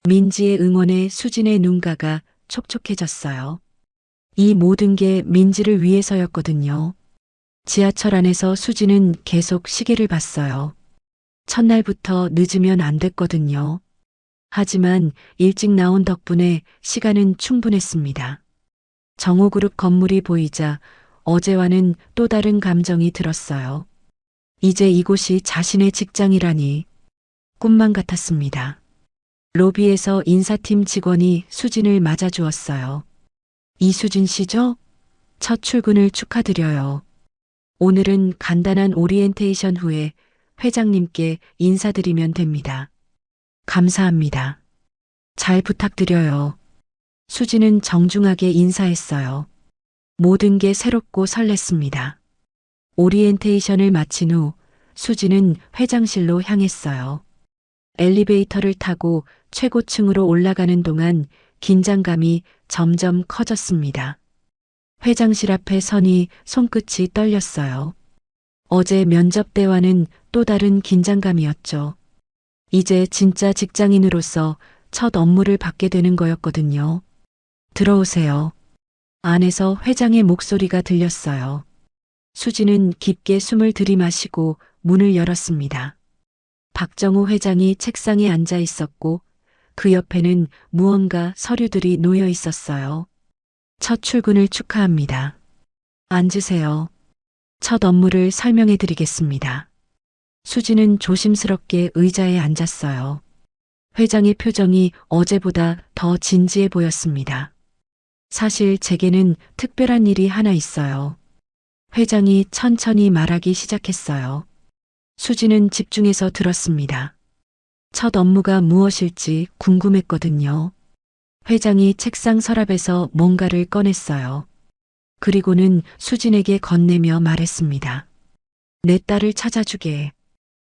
Speaker 2: 민지의 응원에 수진의 눈가가 촉촉해졌어요. 이 모든 게 민지를 위해서였거든요. 지하철 안에서 수지는 계속 시계를 봤어요. 첫날부터 늦으면 안 됐거든요. 하지만 일찍 나온 덕분에 시간은 충분했습니다. 정호그룹 건물이 보이자 어제와는 또 다른 감정이 들었어요. 이제 이곳이 자신의 직장이라니 꿈만 같았습니다. 로비에서 인사팀 직원이 수진을 맞아주었어요. 이수진 씨죠? 첫 출근을 축하드려요. 오늘은 간단한 오리엔테이션 후에 회장님께 인사드리면 됩니다. 감사합니다. 잘 부탁드려요. 수지는 정중하게 인사했어요. 모든 게 새롭고 설렜습니다. 오리엔테이션을 마친 후 수지는 회장실로 향했어요. 엘리베이터를 타고 최고층으로 올라가는 동안 긴장감이 점점 커졌습니다. 회장실 앞에 서니 손끝이 떨렸어요. 어제 면접 때와는 또 다른 긴장감이었죠. 이제 진짜 직장인으로서 첫 업무를 받게 되는 거였거든요. 들어오세요. 안에서 회장의 목소리가 들렸어요. 수지는 깊게 숨을 들이마시고 문을 열었습니다. 박정호 회장이 책상에 앉아 있었고 그 옆에는 무언가 서류들이 놓여 있었어요. 첫 출근을 축하합니다. 앉으세요. 첫 업무를 설명해 드리겠습니다. 수지는 조심스럽게 의자에 앉았어요. 회장의 표정이 어제보다 더 진지해 보였습니다. 사실 제게는 특별한 일이 하나 있어요. 회장이 천천히 말하기 시작했어요. 수지는 집중해서 들었습니다. 첫 업무가 무엇일지 궁금했거든요. 회장이 책상 서랍에서 뭔가를 꺼냈어요. 그리고는 수진에게 건네며 말했습니다. 내 딸을 찾아주게.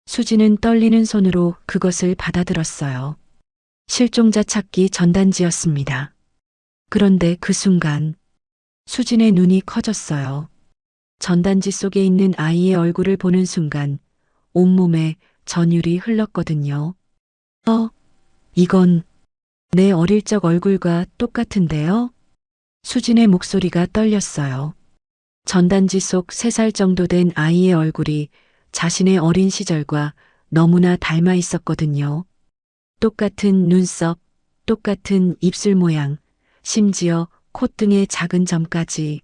Speaker 2: 수지는 떨리는 손으로 그것을 받아들었어요. 실종자 찾기 전단지였습니다. 그런데 그 순간 수진의 눈이 커졌어요. 전단지 속에 있는 아이의 얼굴을 보는 순간 온몸에 전율이 흘렀거든요. 이건 내 어릴 적 얼굴과 똑같은데요? 수진의 목소리가 떨렸어요. 전단지 속 3살 정도 된 아이의 얼굴이 자신의 어린 시절과 너무나 닮아 있었거든요. 똑같은 눈썹, 똑같은 입술 모양, 심지어 콧등의 작은 점까지.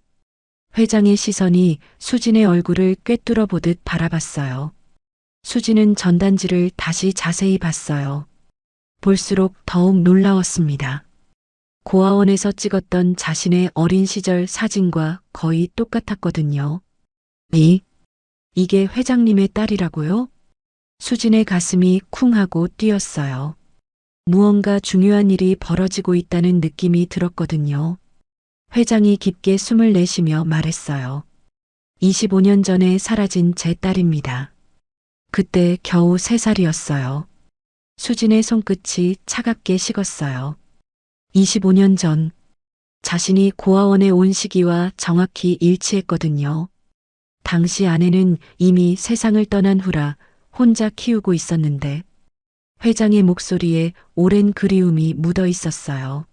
Speaker 2: 회장의 시선이 수진의 얼굴을 꿰뚫어 보듯 바라봤어요. 수진은 전단지를 다시 자세히 봤어요. 볼수록 더욱 놀라웠습니다. 고아원에서 찍었던 자신의 어린 시절 사진과 거의 똑같았거든요. 이게 회장님의 딸이라고요? 수진의 가슴이 쿵 하고 뛰었어요. 무언가 중요한 일이 벌어지고 있다는 느낌이 들었거든요. 회장이 깊게 숨을 내쉬며 말했어요. 25년 전에 사라진 제 딸입니다. 그때 겨우 3살이었어요. 수진의 손끝이 차갑게 식었어요. 25년 전, 자신이 고아원에 온 시기와 정확히 일치했거든요. 당시 아내는 이미 세상을 떠난 후라 혼자 키우고 있었는데 회장의 목소리에 오랜 그리움이 묻어 있었어요.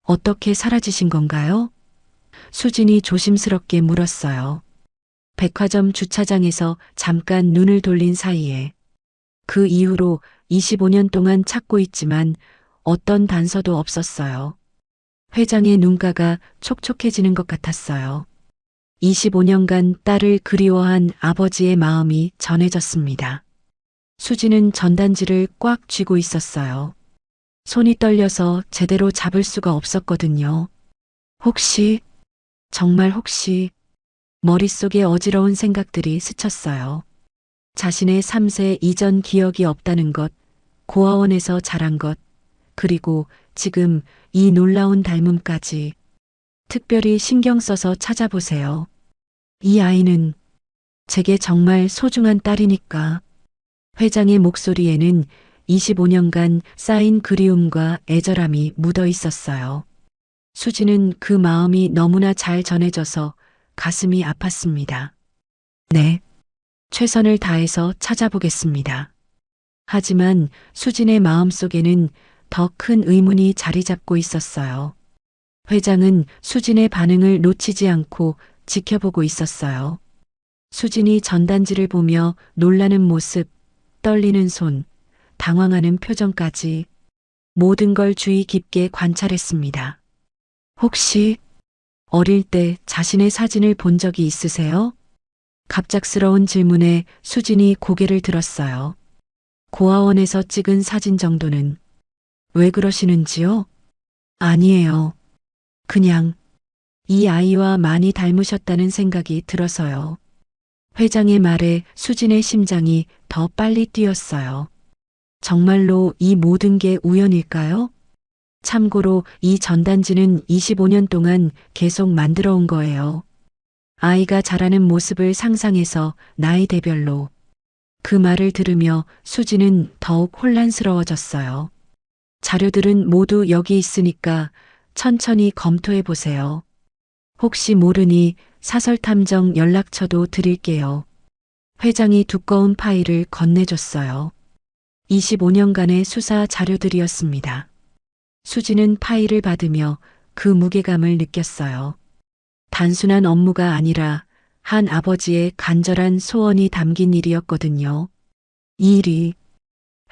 Speaker 2: 어떻게 사라지신 건가요? 수진이 조심스럽게 물었어요. 백화점 주차장에서 잠깐 눈을 돌린 사이에. 그 이후로 25년 동안 찾고 있지만 어떤 단서도 없었어요. 회장의 눈가가 촉촉해지는 것 같았어요. 25년간 딸을 그리워한 아버지의 마음이 전해졌습니다. 수지는 전단지를 꽉 쥐고 있었어요. 손이 떨려서 제대로 잡을 수가 없었거든요. 혹시, 정말 혹시, 머릿속에 어지러운 생각들이 스쳤어요. 자신의 3세 이전 기억이 없다는 것, 고아원에서 자란 것, 그리고 지금 이 놀라운 닮음까지. 특별히 신경 써서 찾아보세요. 이 아이는 제게 정말 소중한 딸이니까. 회장의 목소리에는 25년간 쌓인 그리움과 애절함이 묻어 있었어요. 수지는 그 마음이 너무나 잘 전해져서 가슴이 아팠습니다. 네, 최선을 다해서 찾아보겠습니다. 하지만 수진의 마음속에는 더 큰 의문이 자리 잡고 있었어요. 회장은 수진의 반응을 놓치지 않고 지켜보고 있었어요. 수진이 전단지를 보며 놀라는 모습, 떨리는 손, 당황하는 표정까지 모든 걸 주의 깊게 관찰했습니다. 혹시 어릴 때 자신의 사진을 본 적이 있으세요? 갑작스러운 질문에 수진이 고개를 들었어요. 고아원에서 찍은 사진 정도는. 왜 그러시는지요? 아니에요. 그냥 이 아이와 많이 닮으셨다는 생각이 들어서요. 회장의 말에 수진의 심장이 더 빨리 뛰었어요. 정말로 이 모든 게 우연일까요? 참고로 이 전단지는 25년 동안 계속 만들어 온 거예요. 아이가 자라는 모습을 상상해서 나이대별로. 그 말을 들으며 수지는 더욱 혼란스러워졌어요. 자료들은 모두 여기 있으니까 천천히 검토해 보세요. 혹시 모르니 사설탐정 연락처도 드릴게요. 회장이 두꺼운 파일을 건네줬어요. 25년간의 수사 자료들이었습니다. 수지는 파일을 받으며 그 무게감을 느꼈어요. 단순한 업무가 아니라 한 아버지의 간절한 소원이 담긴 일이었거든요. 이 일이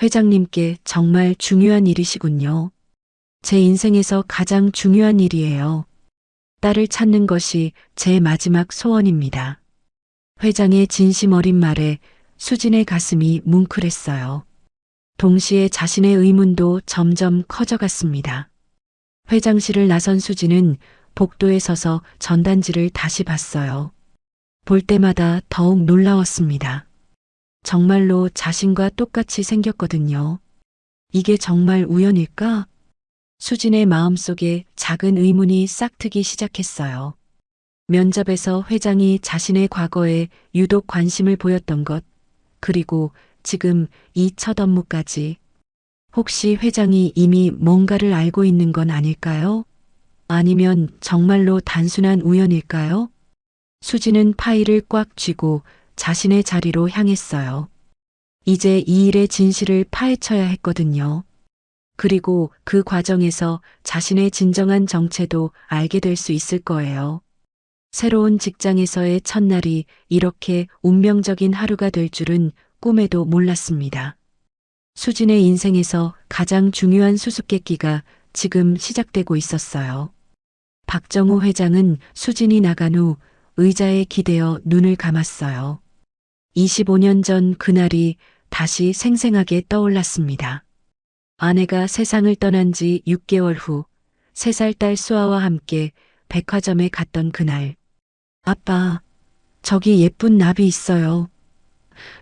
Speaker 2: 회장님께 정말 중요한 일이시군요. 제 인생에서 가장 중요한 일이에요. 딸을 찾는 것이 제 마지막 소원입니다. 회장의 진심 어린 말에 수진의 가슴이 뭉클했어요. 동시에 자신의 의문도 점점 커져갔습니다. 회장실을 나선 수진은 복도에 서서 전단지를 다시 봤어요. 볼 때마다 더욱 놀라웠습니다. 정말로 자신과 똑같이 생겼거든요. 이게 정말 우연일까? 수진의 마음속에 작은 의문이 싹트기 시작했어요. 면접에서 회장이 자신의 과거에 유독 관심을 보였던 것, 그리고 지금 이 첫 업무까지. 혹시 회장이 이미 뭔가를 알고 있는 건 아닐까요? 아니면 정말로 단순한 우연일까요? 수지는 파일을 꽉 쥐고 자신의 자리로 향했어요. 이제 이 일의 진실을 파헤쳐야 했거든요. 그리고 그 과정에서 자신의 진정한 정체도 알게 될 수 있을 거예요. 새로운 직장에서의 첫날이 이렇게 운명적인 하루가 될 줄은 꿈에도 몰랐습니다. 수진의 인생에서 가장 중요한 수수께끼가 지금 시작되고 있었어요. 박정우 회장은 수진이 나간 후 의자에 기대어 눈을 감았어요. 25년 전 그날이 다시 생생하게 떠올랐습니다. 아내가 세상을 떠난 지 6개월 후 3살 딸 수아와 함께 백화점에 갔던 그날. 아빠, 저기 예쁜 나비 있어요.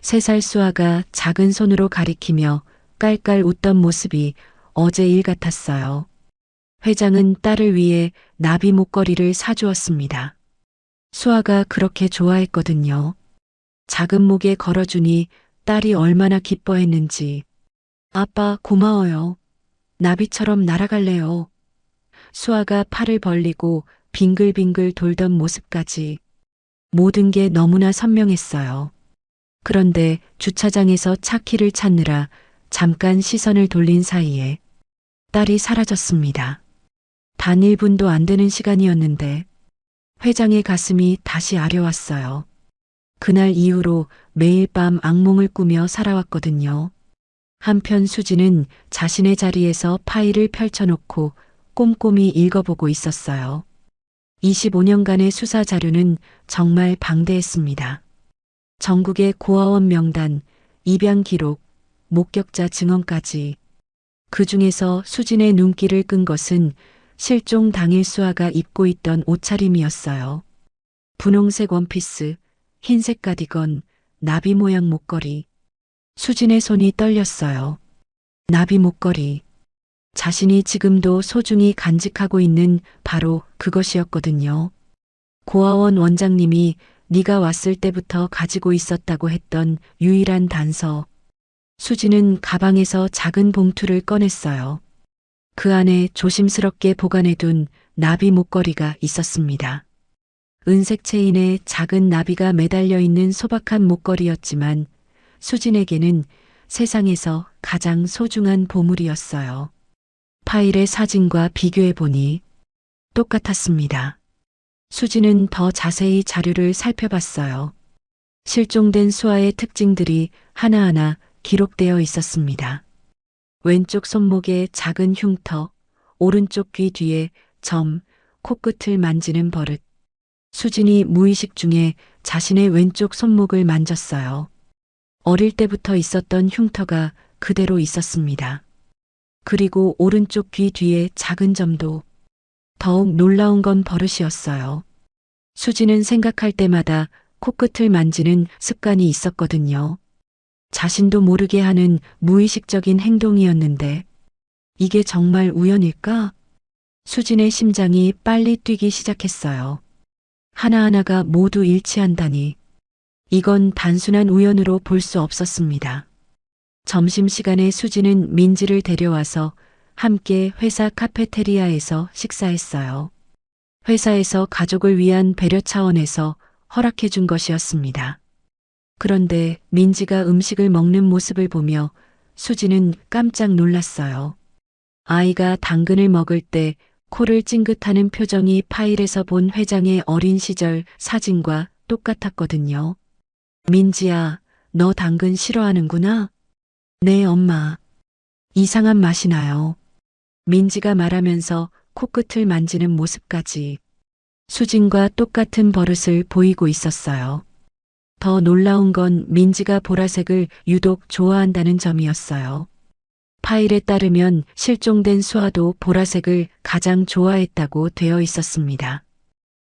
Speaker 2: 3살 수아가 작은 손으로 가리키며 깔깔 웃던 모습이 어제 일 같았어요. 회장은 딸을 위해 나비 목걸이를 사주었습니다. 수아가 그렇게 좋아했거든요. 작은 목에 걸어주니 딸이 얼마나 기뻐했는지. 아빠 고마워요. 나비처럼 날아갈래요. 수아가 팔을 벌리고 빙글빙글 돌던 모습까지. 모든 게 너무나 선명했어요. 그런데 주차장에서 차 키를 찾느라 잠깐 시선을 돌린 사이에 딸이 사라졌습니다. 단 1분도 안 되는 시간이었는데 회장의 가슴이 다시 아려왔어요. 그날 이후로 매일 밤 악몽을 꾸며 살아왔거든요. 한편 수지는 자신의 자리에서 파일을 펼쳐놓고 꼼꼼히 읽어보고 있었어요. 25년간의 수사 자료는 정말 방대했습니다. 전국의 고아원 명단, 입양 기록, 목격자 증언까지. 그 중에서 수진의 눈길을 끈 것은 실종 당일 수아가 입고 있던 옷차림이었어요. 분홍색 원피스, 흰색 가디건, 나비 모양 목걸이. 수진의 손이 떨렸어요. 나비 목걸이. 자신이 지금도 소중히 간직하고 있는 바로 그것이었거든요. 고아원 원장님이 네가 왔을 때부터 가지고 있었다고 했던 유일한 단서. 수지는 가방에서 작은 봉투를 꺼냈어요. 그 안에 조심스럽게 보관해둔 나비 목걸이가 있었습니다. 은색 체인에 작은 나비가 매달려 있는 소박한 목걸이였지만 수진에게는 세상에서 가장 소중한 보물이었어요. 파일의 사진과 비교해보니 똑같았습니다. 수진은 더 자세히 자료를 살펴봤어요. 실종된 수아의 특징들이 하나하나 기록되어 있었습니다. 왼쪽 손목에 작은 흉터, 오른쪽 귀 뒤에 점, 코끝을 만지는 버릇. 수진이 무의식 중에 자신의 왼쪽 손목을 만졌어요. 어릴 때부터 있었던 흉터가 그대로 있었습니다. 그리고 오른쪽 귀 뒤에 작은 점도. 더욱 놀라운 건 버릇이었어요. 수지는 생각할 때마다 코끝을 만지는 습관이 있었거든요. 자신도 모르게 하는 무의식적인 행동이었는데 이게 정말 우연일까? 수진의 심장이 빨리 뛰기 시작했어요. 하나하나가 모두 일치한다니. 이건 단순한 우연으로 볼 수 없었습니다. 점심시간에 수지는 민지를 데려와서 함께 회사 카페테리아에서 식사했어요. 회사에서 가족을 위한 배려 차원에서 허락해 준 것이었습니다. 그런데 민지가 음식을 먹는 모습을 보며 수지는 깜짝 놀랐어요. 아이가 당근을 먹을 때 코를 찡긋하는 표정이 파일에서 본 회장의 어린 시절 사진과 똑같았거든요. 민지야, 너 당근 싫어하는구나? 네, 엄마. 이상한 맛이 나요. 민지가 말하면서 코끝을 만지는 모습까지 수진과 똑같은 버릇을 보이고 있었어요. 더 놀라운 건 민지가 보라색을 유독 좋아한다는 점이었어요. 파일에 따르면 실종된 수아도 보라색을 가장 좋아했다고 되어 있었습니다.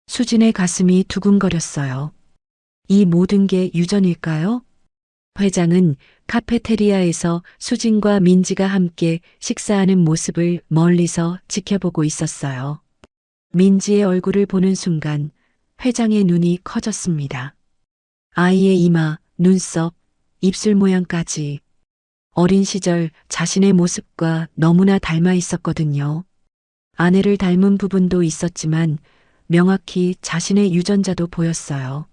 Speaker 2: 수진의 가슴이 두근거렸어요. 이 모든 게 유전일까요? 회장은 카페테리아에서 수진과 민지가 함께 식사하는 모습을 멀리서 지켜보고 있었어요. 민지의 얼굴을 보는 순간 회장의 눈이 커졌습니다. 아이의 이마, 눈썹, 입술 모양까지 어린 시절 자신의 모습과 너무나 닮아 있었거든요. 아내를 닮은 부분도 있었지만 명확히 자신의 유전자도 보였어요.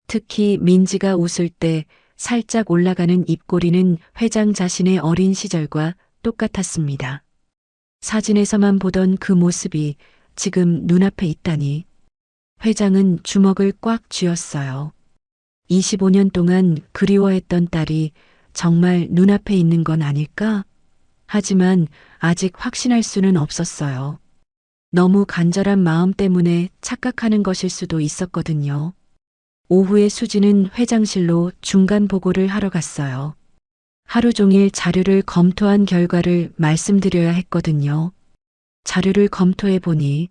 Speaker 2: 특히 민지가 웃을 때 살짝 올라가는 입꼬리는 회장 자신의 어린 시절과 똑같았습니다. 사진에서만 보던 그 모습이 지금 눈앞에 있다니. 회장은 주먹을 꽉 쥐었어요. 25년 동안 그리워했던 딸이 정말 눈앞에 있는 건 아닐까? 하지만 아직 확신할 수는 없었어요. 너무 간절한 마음 때문에 착각하는 것일 수도 있었거든요. 오후에 수지는 회장실로 중간 보고를 하러 갔어요. 하루 종일 자료를 검토한 결과를 말씀드려야 했거든요. 자료를 검토해 보니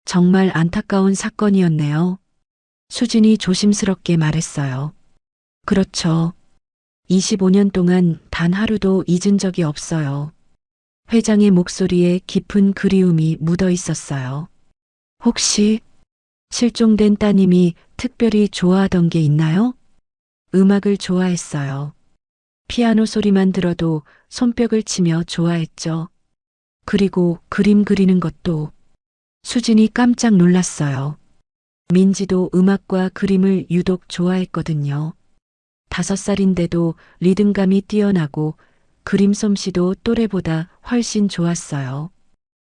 Speaker 2: 정말 안타까운 사건이었네요. 수진이 조심스럽게 말했어요. 그렇죠. 25년 동안 단 하루도 잊은 적이 없어요. 회장의 목소리에 깊은 그리움이 묻어 있었어요. 혹시 실종된 따님이 특별히 좋아하던 게 있나요? 음악을 좋아했어요. 피아노 소리만 들어도 손뼉을 치며 좋아했죠. 그리고 그림 그리는 것도. 수진이 깜짝 놀랐어요. 민지도 음악과 그림을 유독 좋아했거든요. 5살인데도 리듬감이 뛰어나고 그림 솜씨도 또래보다 훨씬 좋았어요.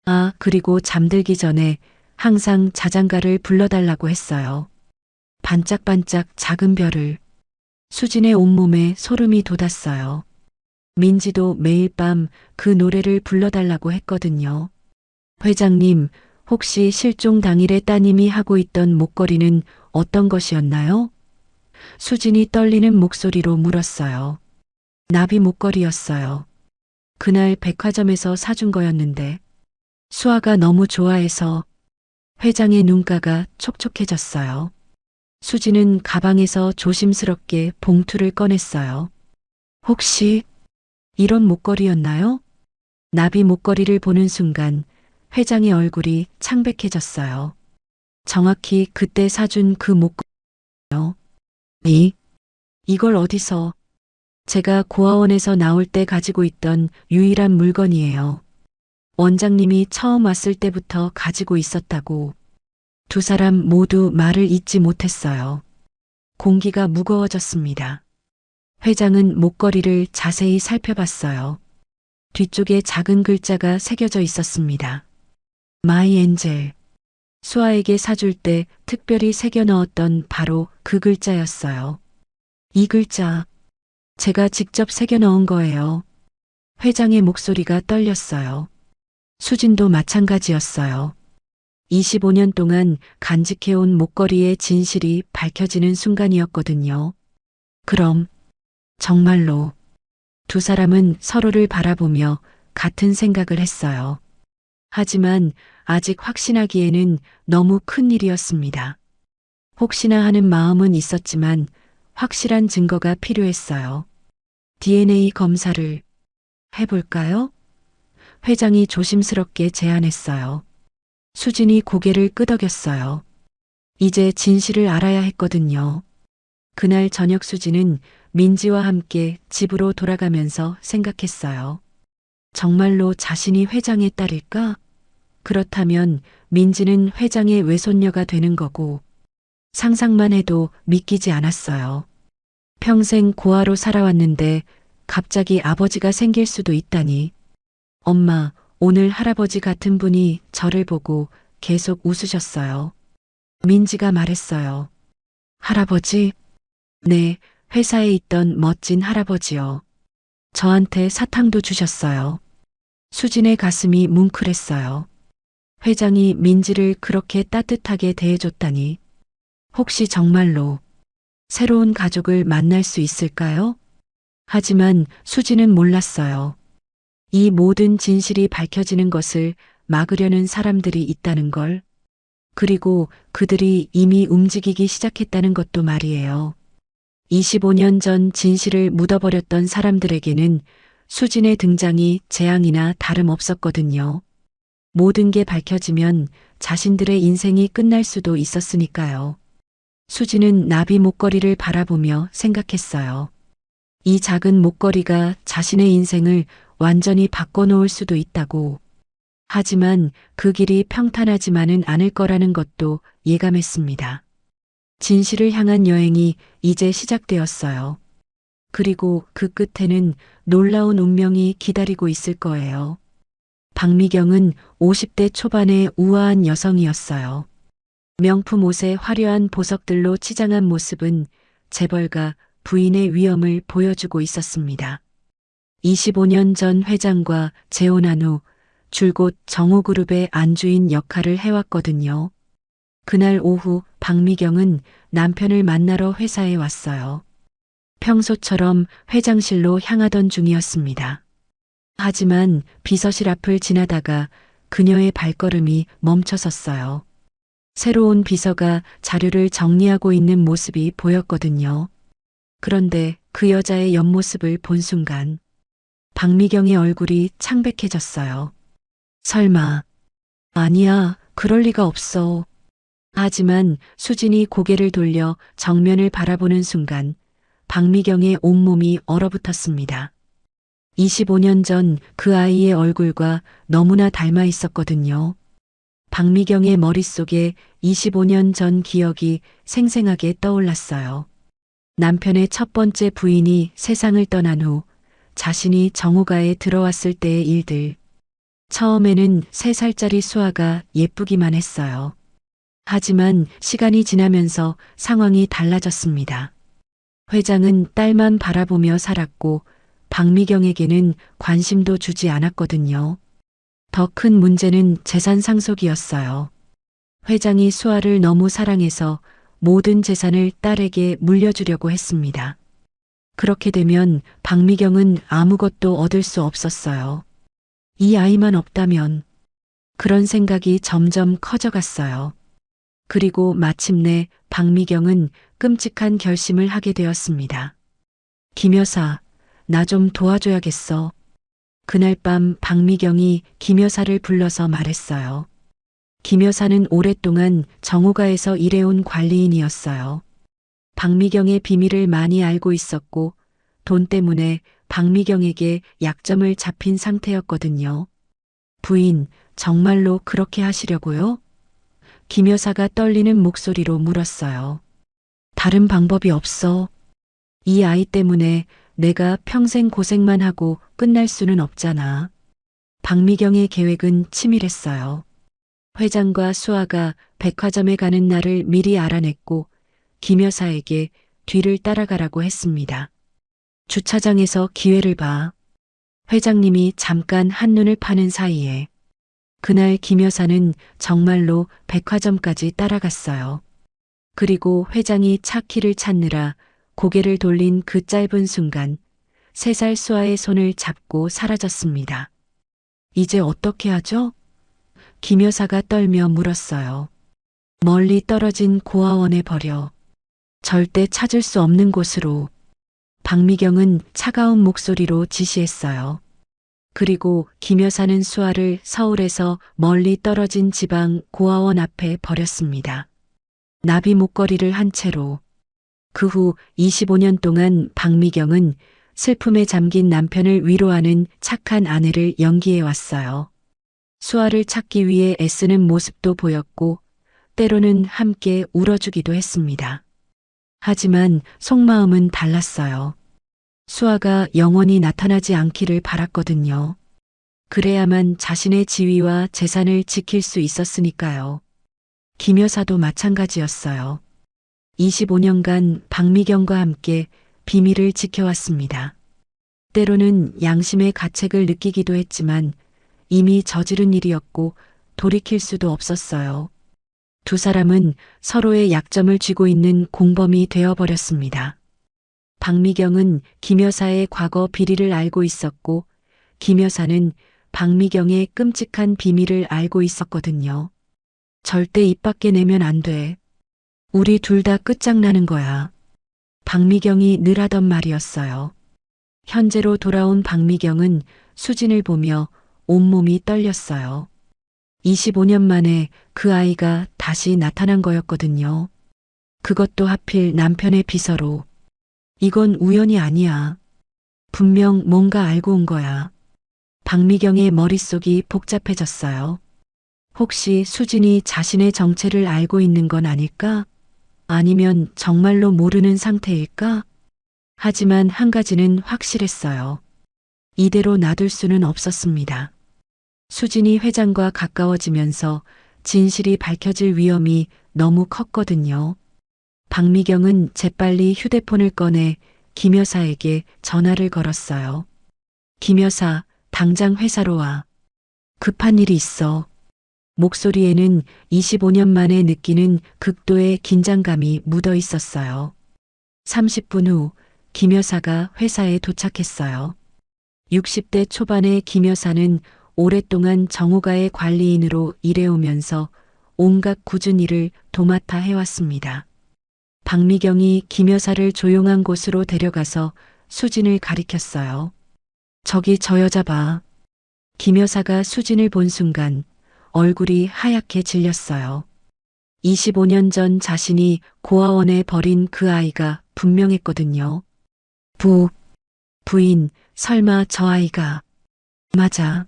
Speaker 2: 아, 그리고 잠들기 전에 항상 자장가를 불러달라고 했어요. 반짝반짝 작은 별을. 수진의 온몸에 소름이 돋았어요. 민지도 매일 밤 그 노래를 불러달라고 했거든요. 회장님, 혹시 실종 당일에 따님이 하고 있던 목걸이는 어떤 것이었나요? 수진이 떨리는 목소리로 물었어요. 나비 목걸이였어요. 그날 백화점에서 사준 거였는데 수아가 너무 좋아해서. 회장의 눈가가 촉촉해졌어요. 수진은 가방에서 조심스럽게 봉투를 꺼냈어요. 혹시 이런 목걸이였나요? 나비 목걸이를 보는 순간 회장의 얼굴이 창백해졌어요. 정확히 그때 사준 그 목걸이요. 이걸 어디서? 제가 고아원에서 나올 때 가지고 있던 유일한 물건이에요. 원장님이 처음 왔을 때부터 가지고 있었다고. 두 사람 모두 말을 잇지 못했어요. 공기가 무거워졌습니다. 회장은 목걸이를 자세히 살펴봤어요. 뒤쪽에 작은 글자가 새겨져 있었습니다. 마이 엔젤. 수아에게 사줄 때 특별히 새겨 넣었던 바로 그 글자였어요. 이 글자, 제가 직접 새겨 넣은 거예요. 회장의 목소리가 떨렸어요. 수진도 마찬가지였어요. 25년 동안 간직해온 목걸이의 진실이 밝혀지는 순간이었거든요. 그럼 정말로 두 사람은 서로를 바라보며 같은 생각을 했어요. 하지만 아직 확신하기에는 너무 큰 일이었습니다. 혹시나 하는 마음은 있었지만 확실한 증거가 필요했어요. DNA 검사를 해볼까요? 회장이 조심스럽게 제안했어요. 수진이 고개를 끄덕였어요. 이제 진실을 알아야 했거든요. 그날 저녁 수진은 민지와 함께 집으로 돌아가면서 생각했어요. 정말로 자신이 회장의 딸일까? 그렇다면 민지는 회장의 외손녀가 되는 거고, 상상만 해도 믿기지 않았어요. 평생 고아로 살아왔는데 갑자기 아버지가 생길 수도 있다니. 엄마, 오늘 할아버지 같은 분이 저를 보고 계속 웃으셨어요. 민지가 말했어요. 할아버지? 네, 회사에 있던 멋진 할아버지요. 저한테 사탕도 주셨어요. 수진의 가슴이 뭉클했어요. 회장이 민지를 그렇게 따뜻하게 대해줬다니. 혹시 정말로 새로운 가족을 만날 수 있을까요? 하지만 수진은 몰랐어요. 이 모든 진실이 밝혀지는 것을 막으려는 사람들이 있다는 걸. 그리고 그들이 이미 움직이기 시작했다는 것도 말이에요. 25년 전 진실을 묻어버렸던 사람들에게는 수진의 등장이 재앙이나 다름없었거든요. 모든 게 밝혀지면 자신들의 인생이 끝날 수도 있었으니까요. 수진은 나비 목걸이를 바라보며 생각했어요. 이 작은 목걸이가 자신의 인생을 완전히 바꿔놓을 수도 있다고. 하지만 그 길이 평탄하지만은 않을 거라는 것도 예감했습니다. 진실을 향한 여행이 이제 시작되었어요. 그리고 그 끝에는 놀라운 운명이 기다리고 있을 거예요. 박미경은 50대 초반의 우아한 여성이었어요. 명품 옷에 화려한 보석들로 치장한 모습은 재벌가 부인의 위엄을 보여주고 있었습니다. 25년 전 회장과 재혼한 후 줄곧 정호그룹의 안주인 역할을 해왔거든요. 그날 오후 박미경은 남편을 만나러 회사에 왔어요. 평소처럼 회장실로 향하던 중이었습니다. 하지만 비서실 앞을 지나다가 그녀의 발걸음이 멈춰섰어요. 새로운 비서가 자료를 정리하고 있는 모습이 보였거든요. 그런데 그 여자의 옆모습을 본 순간 박미경의 얼굴이 창백해졌어요. 설마. 아니야, 그럴 리가 없어. 하지만 수진이 고개를 돌려 정면을 바라보는 순간 박미경의 온몸이 얼어붙었습니다. 25년 전 그 아이의 얼굴과 너무나 닮아 있었거든요. 박미경의 머릿속에 25년 전 기억이 생생하게 떠올랐어요. 남편의 첫 번째 부인이 세상을 떠난 후 자신이 정호가에 들어왔을 때의 일들. 처음에는 3살짜리 수아가 예쁘기만 했어요. 하지만 시간이 지나면서 상황이 달라졌습니다. 회장은 딸만 바라보며 살았고 박미경에게는 관심도 주지 않았거든요. 더 큰 문제는 재산 상속이었어요. 회장이 수아를 너무 사랑해서 모든 재산을 딸에게 물려주려고 했습니다. 그렇게 되면 박미경은 아무것도 얻을 수 없었어요. 이 아이만 없다면. 그런 생각이 점점 커져갔어요. 그리고 마침내 박미경은 끔찍한 결심을 하게 되었습니다. 김 여사, 나 좀 도와줘야겠어. 그날 밤 박미경이 김 여사를 불러서 말했어요. 김 여사는 오랫동안 정호가에서 일해온 관리인이었어요. 박미경의 비밀을 많이 알고 있었고 돈 때문에 박미경에게 약점을 잡힌 상태였거든요. 부인, 정말로 그렇게 하시려고요? 김 여사가 떨리는 목소리로 물었어요. 다른 방법이 없어. 이 아이 때문에 내가 평생 고생만 하고 끝날 수는 없잖아. 박미경의 계획은 치밀했어요. 회장과 수아가 백화점에 가는 날을 미리 알아냈고 김 여사에게 뒤를 따라가라고 했습니다. 주차장에서 기회를 봐. 회장님이 잠깐 한눈을 파는 사이에 그날 김 여사는 정말로 백화점까지 따라갔어요. 그리고 회장이 차 키를 찾느라 고개를 돌린 그 짧은 순간 3살 수아의 손을 잡고 사라졌습니다. 이제 어떻게 하죠? 김 여사가 떨며 물었어요. 멀리 떨어진 고아원에 버려. 절대 찾을 수 없는 곳으로. 박미경은 차가운 목소리로 지시했어요. 그리고 김 여사는 수아를 서울에서 멀리 떨어진 지방 고아원 앞에 버렸습니다. 나비 목걸이를 한 채로. 그 후 25년 동안 박미경은 슬픔에 잠긴 남편을 위로하는 착한 아내를 연기해 왔어요. 수아를 찾기 위해 애쓰는 모습도 보였고 때로는 함께 울어주기도 했습니다. 하지만 속마음은 달랐어요. 수아가 영원히 나타나지 않기를 바랐거든요. 그래야만 자신의 지위와 재산을 지킬 수 있었으니까요. 김 여사도 마찬가지였어요. 25년간 박미경과 함께 비밀을 지켜왔습니다. 때로는 양심의 가책을 느끼기도 했지만 이미 저지른 일이었고 돌이킬 수도 없었어요. 두 사람은 서로의 약점을 쥐고 있는 공범이 되어버렸습니다. 박미경은 김 여사의 과거 비리를 알고 있었고 김 여사는 박미경의 끔찍한 비밀을 알고 있었거든요. 절대 입 밖에 내면 안 돼. 우리 둘 다 끝장나는 거야. 박미경이 늘 하던 말이었어요. 현재로 돌아온 박미경은 수진을 보며 온몸이 떨렸어요. 25년 만에 그 아이가 다시 나타난 거였거든요. 그것도 하필 남편의 비서로. 이건 우연이 아니야. 분명 뭔가 알고 온 거야. 박미경의 머릿속이 복잡해졌어요. 혹시 수진이 자신의 정체를 알고 있는 건 아닐까? 아니면 정말로 모르는 상태일까? 하지만 한 가지는 확실했어요. 이대로 놔둘 수는 없었습니다. 수진이 회장과 가까워지면서 진실이 밝혀질 위험이 너무 컸거든요. 박미경은 재빨리 휴대폰을 꺼내 김 여사에게 전화를 걸었어요. 김 여사, 당장 회사로 와. 급한 일이 있어. 목소리에는 25년 만에 느끼는 극도의 긴장감이 묻어 있었어요. 30분 후 김 여사가 회사에 도착했어요. 60대 초반의 김 여사는 오랫동안 정호가의 관리인으로 일해오면서 온갖 굳은 일을 도맡아 해왔습니다. 박미경이 김 여사를 조용한 곳으로 데려가서 수진을 가리켰어요. 저기 저 여자 봐. 김 여사가 수진을 본 순간 얼굴이 하얗게 질렸어요. 25년 전 자신이 고아원에 버린 그 아이가 분명했거든요. 부인, 설마 저 아이가. 맞아.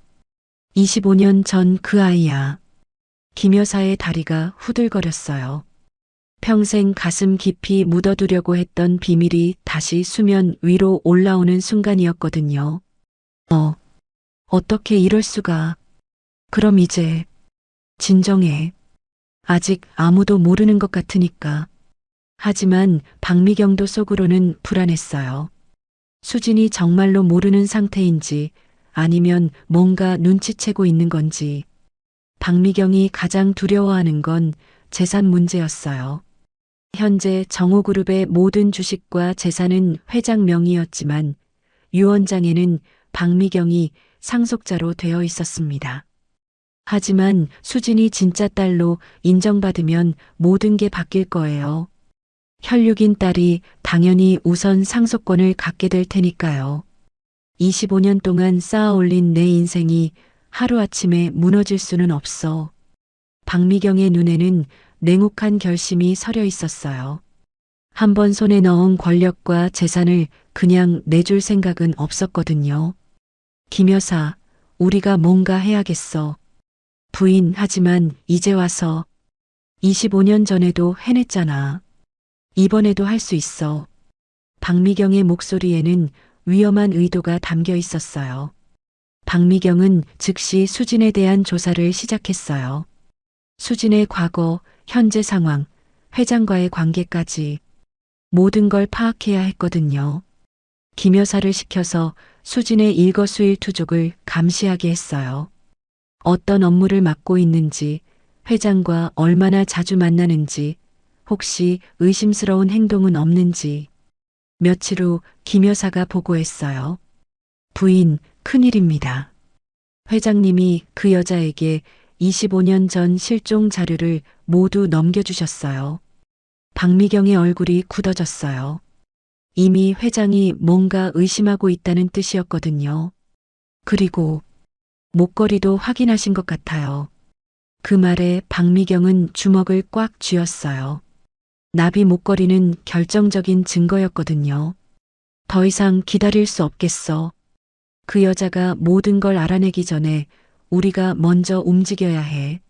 Speaker 2: 25년 전 그 아이야. 김 여사의 다리가 후들거렸어요. 평생 가슴 깊이 묻어두려고 했던 비밀이 다시 수면 위로 올라오는 순간이었거든요. 어떻게 이럴 수가. 그럼 이제 진정해. 아직 아무도 모르는 것 같으니까. 하지만 박미경도 속으로는 불안했어요. 수진이 정말로 모르는 상태인지 아니면 뭔가 눈치채고 있는 건지. 박미경이 가장 두려워하는 건 재산 문제였어요. 현재 정호그룹의 모든 주식과 재산은 회장 명의였지만 유언장에는 박미경이 상속자로 되어 있었습니다. 하지만 수진이 진짜 딸로 인정받으면 모든 게 바뀔 거예요. 혈육인 딸이 당연히 우선 상속권을 갖게 될 테니까요. 25년 동안 쌓아 올린 내 인생이 하루아침에 무너질 수는 없어. 박미경의 눈에는 냉혹한 결심이 서려 있었어요. 한번 손에 넣은 권력과 재산을 그냥 내줄 생각은 없었거든요. 김 여사, 우리가 뭔가 해야겠어. 부인, 하지만 이제 와서 25년 전에도 해냈잖아. 이번에도 할 수 있어. 박미경의 목소리에는 위험한 의도가 담겨 있었어요. 박미경은 즉시 수진에 대한 조사를 시작했어요. 수진의 과거, 현재 상황, 회장과의 관계까지 모든 걸 파악해야 했거든요. 김 여사를 시켜서 수진의 일거수일투족을 감시하게 했어요. 어떤 업무를 맡고 있는지, 회장과 얼마나 자주 만나는지, 혹시 의심스러운 행동은 없는지. 며칠 후 김 여사가 보고했어요. 부인, 큰일입니다. 회장님이 그 여자에게 25년 전 실종 자료를 모두 넘겨주셨어요. 박미경의 얼굴이 굳어졌어요. 이미 회장이 뭔가 의심하고 있다는 뜻이었거든요. 그리고 목걸이도 확인하신 것 같아요. 그 말에 박미경은 주먹을 꽉 쥐었어요. 나비 목걸이는 결정적인 증거였거든요. 더 이상 기다릴 수 없겠어. 그 여자가 모든 걸 알아내기 전에 우리가 먼저 움직여야 해.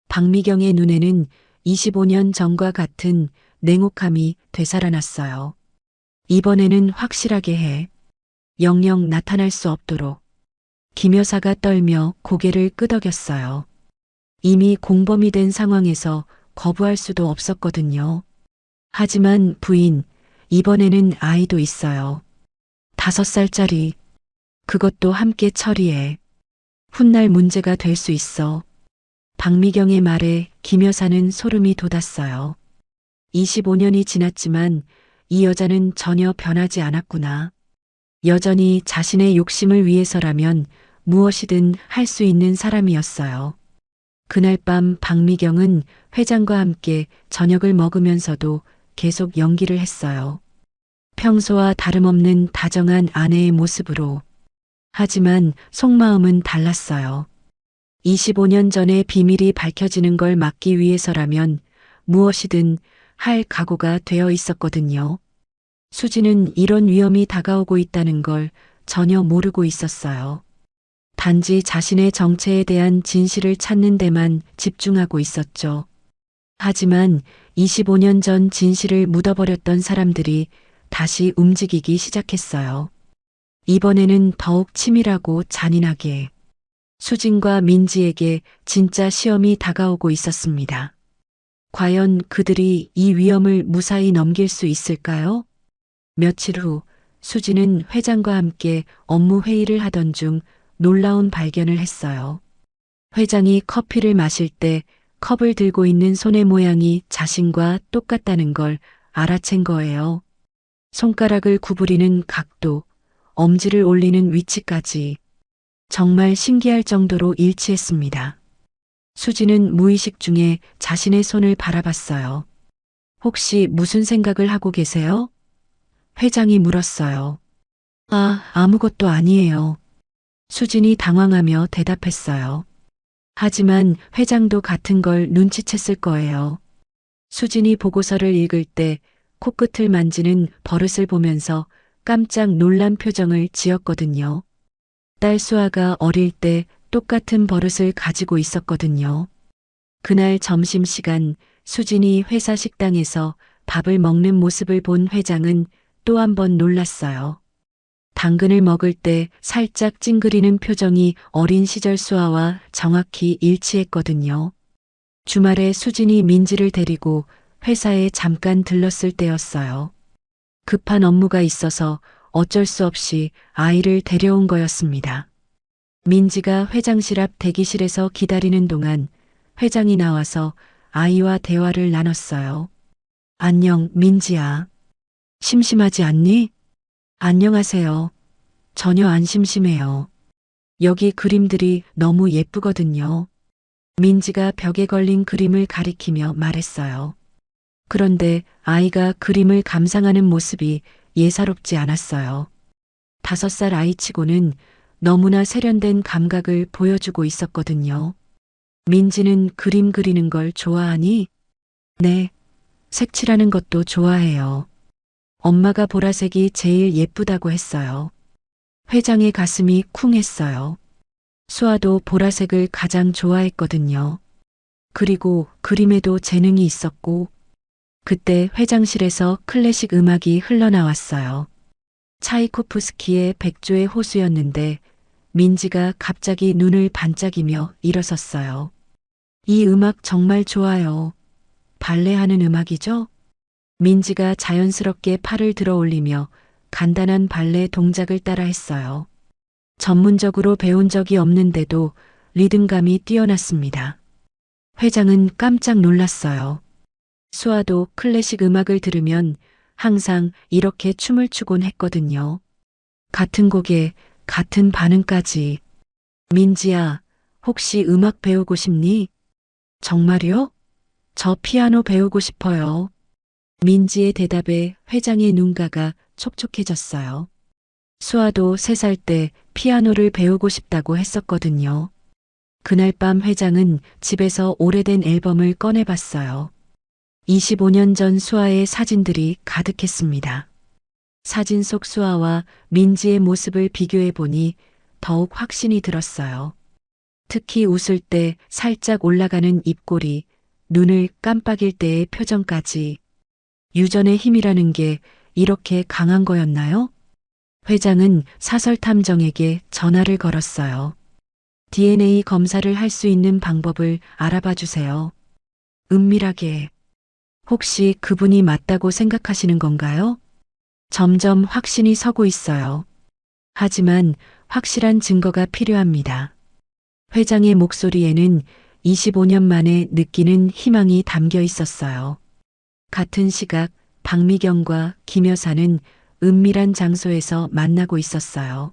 Speaker 2: 박미경의 눈에는 25년 전과 같은 냉혹함이 되살아났어요. 이번에는 확실하게 해. 영영 나타날 수 없도록. 김 여사가 떨며 고개를 끄덕였어요. 이미 공범이 된 상황에서 거부할 수도 없었거든요. 하지만 부인, 이번에는 아이도 있어요. 5살짜리. 그것도 함께 처리해. 훗날 문제가 될 수 있어. 박미경의 말에 김 여사는 소름이 돋았어요. 25년이 지났지만 이 여자는 전혀 변하지 않았구나. 여전히 자신의 욕심을 위해서라면 무엇이든 할 수 있는 사람이었어요. 그날 밤 박미경은 회장과 함께 저녁을 먹으면서도 계속 연기를 했어요. 평소와 다름없는 다정한 아내의 모습으로. 하지만 속마음은 달랐어요. 25년 전에 비밀이 밝혀지는 걸 막기 위해서라면 무엇이든 할 각오가 되어 있었거든요. 수지는 이런 위험이 다가오고 있다는 걸 전혀 모르고 있었어요. 단지 자신의 정체에 대한 진실을 찾는 데만 집중하고 있었죠. 하지만 25년 전 진실을 묻어버렸던 사람들이 다시 움직이기 시작했어요. 이번에는 더욱 치밀하고 잔인하게. 수진과 민지에게 진짜 시험이 다가오고 있었습니다. 과연 그들이 이 위험을 무사히 넘길 수 있을까요? 며칠 후 수진은 회장과 함께 업무 회의를 하던 중 놀라운 발견을 했어요. 회장이 커피를 마실 때 컵을 들고 있는 손의 모양이 자신과 똑같다는 걸 알아챈 거예요. 손가락을 구부리는 각도, 엄지를 올리는 위치까지 정말 신기할 정도로 일치했습니다. 수지는 무의식 중에 자신의 손을 바라봤어요. 혹시 무슨 생각을 하고 계세요? 회장이 물었어요. 아무것도 아니에요. 수진이 당황하며 대답했어요. 하지만 회장도 같은 걸 눈치챘을 거예요. 수진이 보고서를 읽을 때 코끝을 만지는 버릇을 보면서 깜짝 놀란 표정을 지었거든요. 딸 수아가 어릴 때 똑같은 버릇을 가지고 있었거든요. 그날 점심시간 수진이 회사 식당에서 밥을 먹는 모습을 본 회장은 또 한 번 놀랐어요. 당근을 먹을 때 살짝 찡그리는 표정이 어린 시절 수아와 정확히 일치했거든요. 주말에 수진이 민지를 데리고 회사에 잠깐 들렀을 때였어요. 급한 업무가 있어서 어쩔 수 없이 아이를 데려온 거였습니다. 민지가 회장실 앞 대기실에서 기다리는 동안 회장이 나와서 아이와 대화를 나눴어요. 안녕, 민지야. 심심하지 않니? 안녕하세요. 전혀 안 심심해요. 여기 그림들이 너무 예쁘거든요. 민지가 벽에 걸린 그림을 가리키며 말했어요. 그런데 아이가 그림을 감상하는 모습이 예사롭지 않았어요. 5살 아이치고는 너무나 세련된 감각을 보여주고 있었거든요. 민지는 그림 그리는 걸 좋아하니? 네, 색칠하는 것도 좋아해요. 엄마가 보라색이 제일 예쁘다고 했어요. 회장의 가슴이 쿵했어요. 수아도 보라색을 가장 좋아했거든요. 그리고 그림에도 재능이 있었고, 그때 회장실에서 클래식 음악이 흘러나왔어요. 차이코프스키의 백조의 호수였는데 민지가 갑자기 눈을 반짝이며 일어섰어요. 이 음악 정말 좋아요. 발레하는 음악이죠? 민지가 자연스럽게 팔을 들어 올리며 간단한 발레 동작을 따라 했어요. 전문적으로 배운 적이 없는데도 리듬감이 뛰어났습니다. 회장은 깜짝 놀랐어요. 수아도 클래식 음악을 들으면 항상 이렇게 춤을 추곤 했거든요. 같은 곡에 같은 반응까지. 민지야, 혹시 음악 배우고 싶니? 정말요? 저 피아노 배우고 싶어요. 민지의 대답에 회장의 눈가가 촉촉해졌어요. 수아도 3살 때 피아노를 배우고 싶다고 했었거든요. 그날 밤 회장은 집에서 오래된 앨범을 꺼내봤어요. 25년 전 수아의 사진들이 가득했습니다. 사진 속 수아와 민지의 모습을 비교해 보니 더욱 확신이 들었어요. 특히 웃을 때 살짝 올라가는 입꼬리, 눈을 깜빡일 때의 표정까지. 유전의 힘이라는 게 이렇게 강한 거였나요? 회장은 사설 탐정에게 전화를 걸었어요. DNA 검사를 할 수 있는 방법을 알아봐 주세요. 은밀하게. 혹시 그분이 맞다고 생각하시는 건가요? 점점 확신이 서고 있어요. 하지만 확실한 증거가 필요합니다. 회장의 목소리에는 25년 만에 느끼는 희망이 담겨 있었어요. 같은 시각 박미경과 김 여사는 은밀한 장소에서 만나고 있었어요.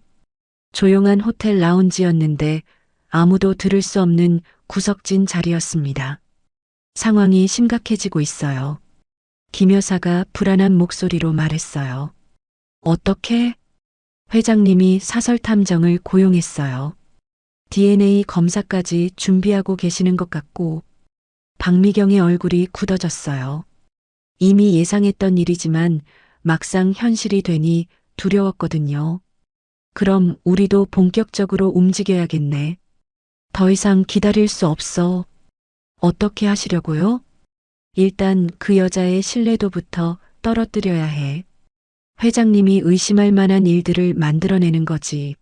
Speaker 2: 조용한 호텔 라운지였는데 아무도 들을 수 없는 구석진 자리였습니다. 상황이 심각해지고 있어요. 김 여사가 불안한 목소리로 말했어요. 어떻게? 회장님이 사설 탐정을 고용했어요. DNA 검사까지 준비하고 계시는 것 같고 박미경의 얼굴이 굳어졌어요. 이미 예상했던 일이지만 막상 현실이 되니 두려웠거든요. 그럼 우리도 본격적으로 움직여야겠네. 더 이상 기다릴 수 없어. 어떻게 하시려고요? 일단 그 여자의 신뢰도부터 떨어뜨려야 해. 회장님이 의심할 만한 일들을 만들어내는 거지.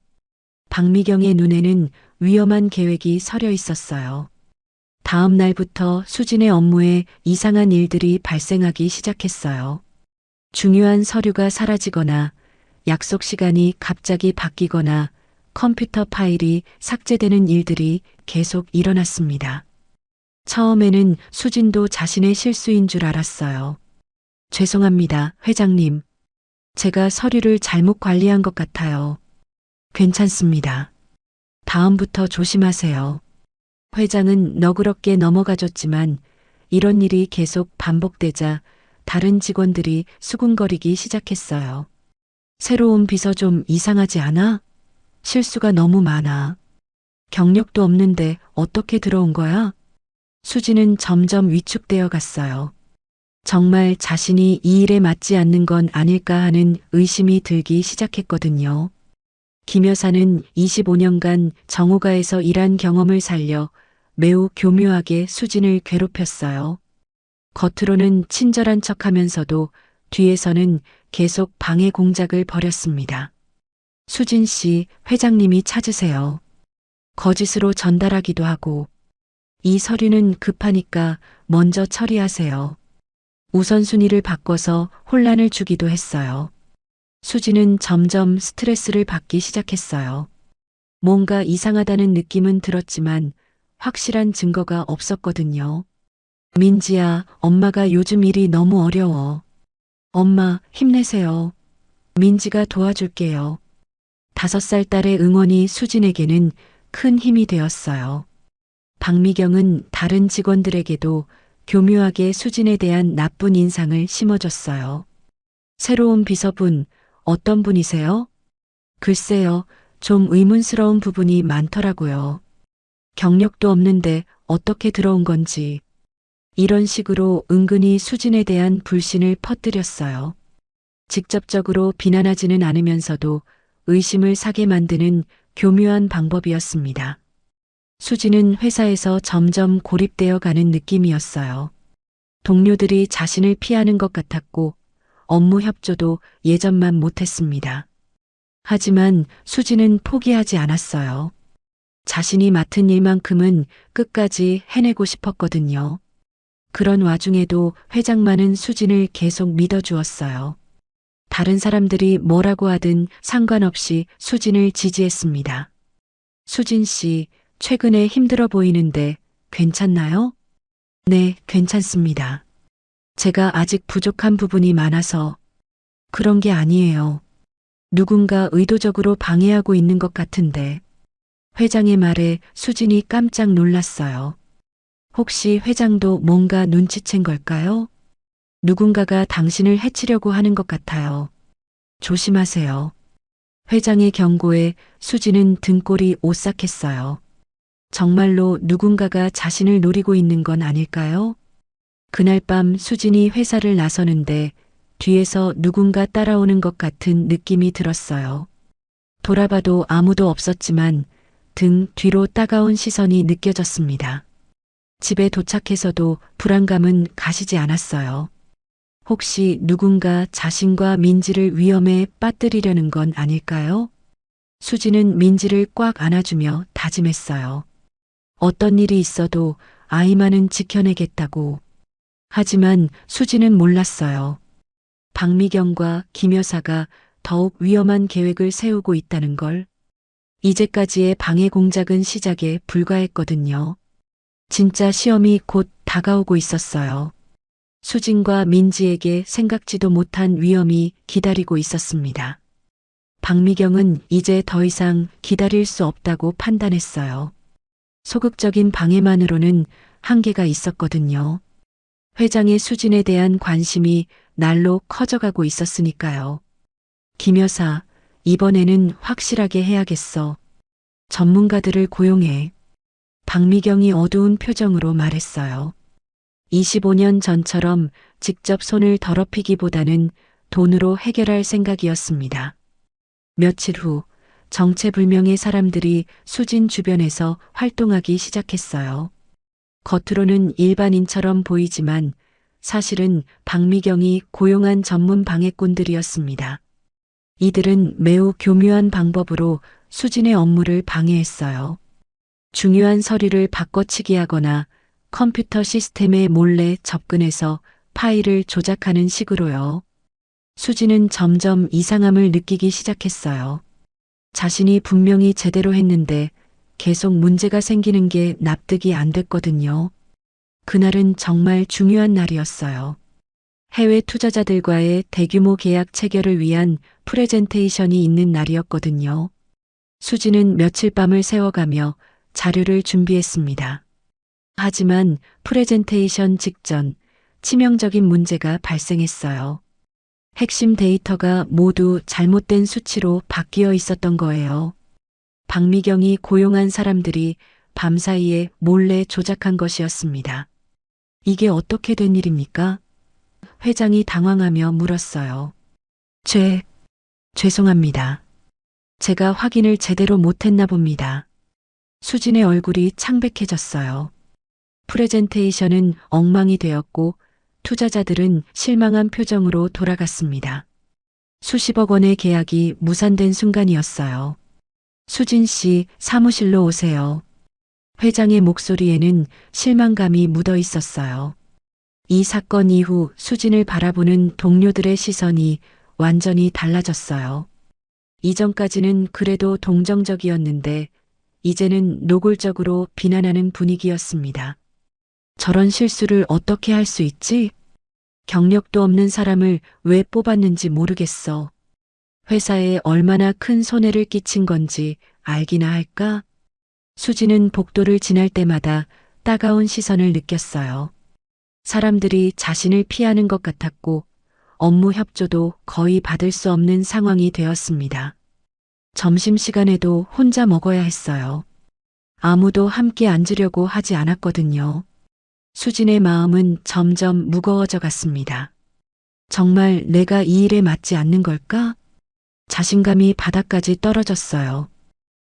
Speaker 2: 박미경의 눈에는 위험한 계획이 서려 있었어요. 다음 날부터 수진의 업무에 이상한 일들이 발생하기 시작했어요. 중요한 서류가 사라지거나 약속 시간이 갑자기 바뀌거나 컴퓨터 파일이 삭제되는 일들이 계속 일어났습니다. 처음에는 수진도 자신의 실수인 줄 알았어요. 죄송합니다, 회장님. 제가 서류를 잘못 관리한 것 같아요. 괜찮습니다. 다음부터 조심하세요. 회장은 너그럽게 넘어가줬지만 이런 일이 계속 반복되자 다른 직원들이 수군거리기 시작했어요. 새로운 비서 좀 이상하지 않아? 실수가 너무 많아. 경력도 없는데 어떻게 들어온 거야? 수지는 점점 위축되어 갔어요. 정말 자신이 이 일에 맞지 않는 건 아닐까 하는 의심이 들기 시작했거든요. 김 여사는 25년간 정오가에서 일한 경험을 살려 매우 교묘하게 수진을 괴롭혔어요. 겉으로는 친절한 척하면서도 뒤에서는 계속 방해 공작을 벌였습니다. 수진 씨, 회장님이 찾으세요. 거짓으로 전달하기도 하고 이 서류는 급하니까 먼저 처리하세요. 우선순위를 바꿔서 혼란을 주기도 했어요. 수지는 점점 스트레스를 받기 시작했어요. 뭔가 이상하다는 느낌은 들었지만 확실한 증거가 없었거든요. 민지야, 엄마가 요즘 일이 너무 어려워. 엄마, 힘내세요. 민지가 도와줄게요. 5살 딸의 응원이 수진에게는 큰 힘이 되었어요. 박미경은 다른 직원들에게도 교묘하게 수진에 대한 나쁜 인상을 심어줬어요. 새로운 비서분, 어떤 분이세요? 글쎄요, 좀 의문스러운 부분이 많더라고요. 경력도 없는데 어떻게 들어온 건지. 이런 식으로 은근히 수진에 대한 불신을 퍼뜨렸어요. 직접적으로 비난하지는 않으면서도 의심을 사게 만드는 교묘한 방법이었습니다. 수진은 회사에서 점점 고립되어 가는 느낌이었어요. 동료들이 자신을 피하는 것 같았고 업무 협조도 예전만 못했습니다. 하지만 수진은 포기하지 않았어요. 자신이 맡은 일만큼은 끝까지 해내고 싶었거든요. 그런 와중에도 회장만은 수진을 계속 믿어주었어요. 다른 사람들이 뭐라고 하든 상관없이 수진을 지지했습니다. 수진 씨, 최근에 힘들어 보이는데 괜찮나요? 네, 괜찮습니다. 제가 아직 부족한 부분이 많아서 그런 게 아니에요. 누군가 의도적으로 방해하고 있는 것 같은데. 회장의 말에 수진이 깜짝 놀랐어요. 혹시 회장도 뭔가 눈치챈 걸까요? 누군가가 당신을 해치려고 하는 것 같아요. 조심하세요. 회장의 경고에 수진은 등골이 오싹했어요. 정말로 누군가가 자신을 노리고 있는 건 아닐까요? 그날 밤 수진이 회사를 나서는데 뒤에서 누군가 따라오는 것 같은 느낌이 들었어요. 돌아봐도 아무도 없었지만 등 뒤로 따가운 시선이 느껴졌습니다. 집에 도착해서도 불안감은 가시지 않았어요. 혹시 누군가 자신과 민지를 위험에 빠뜨리려는 건 아닐까요? 수지는 민지를 꽉 안아주며 다짐했어요. 어떤 일이 있어도 아이만은 지켜내겠다고. 하지만 수지는 몰랐어요. 박미경과 김 여사가 더욱 위험한 계획을 세우고 있다는 걸. 이제까지의 방해 공작은 시작에 불과했거든요. 진짜 시험이 곧 다가오고 있었어요. 수진과 민지에게 생각지도 못한 위험이 기다리고 있었습니다. 박미경은 이제 더 이상 기다릴 수 없다고 판단했어요. 소극적인 방해만으로는 한계가 있었거든요. 회장의 수진에 대한 관심이 날로 커져가고 있었으니까요. 김 여사, 이번에는 확실하게 해야겠어. 전문가들을 고용해. 박미경이 어두운 표정으로 말했어요. 25년 전처럼 직접 손을 더럽히기보다는 돈으로 해결할 생각이었습니다. 며칠 후 정체불명의 사람들이 수진 주변에서 활동하기 시작했어요. 겉으로는 일반인처럼 보이지만 사실은 박미경이 고용한 전문 방해꾼들이었습니다. 이들은 매우 교묘한 방법으로 수진의 업무를 방해했어요. 중요한 서류를 바꿔치기 하거나 컴퓨터 시스템에 몰래 접근해서 파일을 조작하는 식으로요. 수진은 점점 이상함을 느끼기 시작했어요. 자신이 분명히 제대로 했는데 계속 문제가 생기는 게 납득이 안 됐거든요. 그날은 정말 중요한 날이었어요. 해외 투자자들과의 대규모 계약 체결을 위한 프레젠테이션이 있는 날이었거든요. 수진은 며칠 밤을 새워가며 자료를 준비했습니다. 하지만 프레젠테이션 직전 치명적인 문제가 발생했어요. 핵심 데이터가 모두 잘못된 수치로 바뀌어 있었던 거예요. 박미경이 고용한 사람들이 밤사이에 몰래 조작한 것이었습니다. 이게 어떻게 된 일입니까? 회장이 당황하며 물었어요. 죄송합니다. 제가 확인을 제대로 못했나 봅니다. 수진의 얼굴이 창백해졌어요. 프레젠테이션은 엉망이 되었고 투자자들은 실망한 표정으로 돌아갔습니다. 수십억 원의 계약이 무산된 순간이었어요. 수진 씨, 사무실로 오세요. 회장의 목소리에는 실망감이 묻어 있었어요. 이 사건 이후 수진을 바라보는 동료들의 시선이 완전히 달라졌어요. 이전까지는 그래도 동정적이었는데 이제는 노골적으로 비난하는 분위기였습니다. 저런 실수를 어떻게 할 수 있지? 경력도 없는 사람을 왜 뽑았는지 모르겠어. 회사에 얼마나 큰 손해를 끼친 건지 알기나 할까? 수지는 복도를 지날 때마다 따가운 시선을 느꼈어요. 사람들이 자신을 피하는 것 같았고 업무 협조도 거의 받을 수 없는 상황이 되었습니다. 점심시간에도 혼자 먹어야 했어요. 아무도 함께 앉으려고 하지 않았거든요. 수진의 마음은 점점 무거워져 갔습니다. 정말 내가 이 일에 맞지 않는 걸까? 자신감이 바닥까지 떨어졌어요.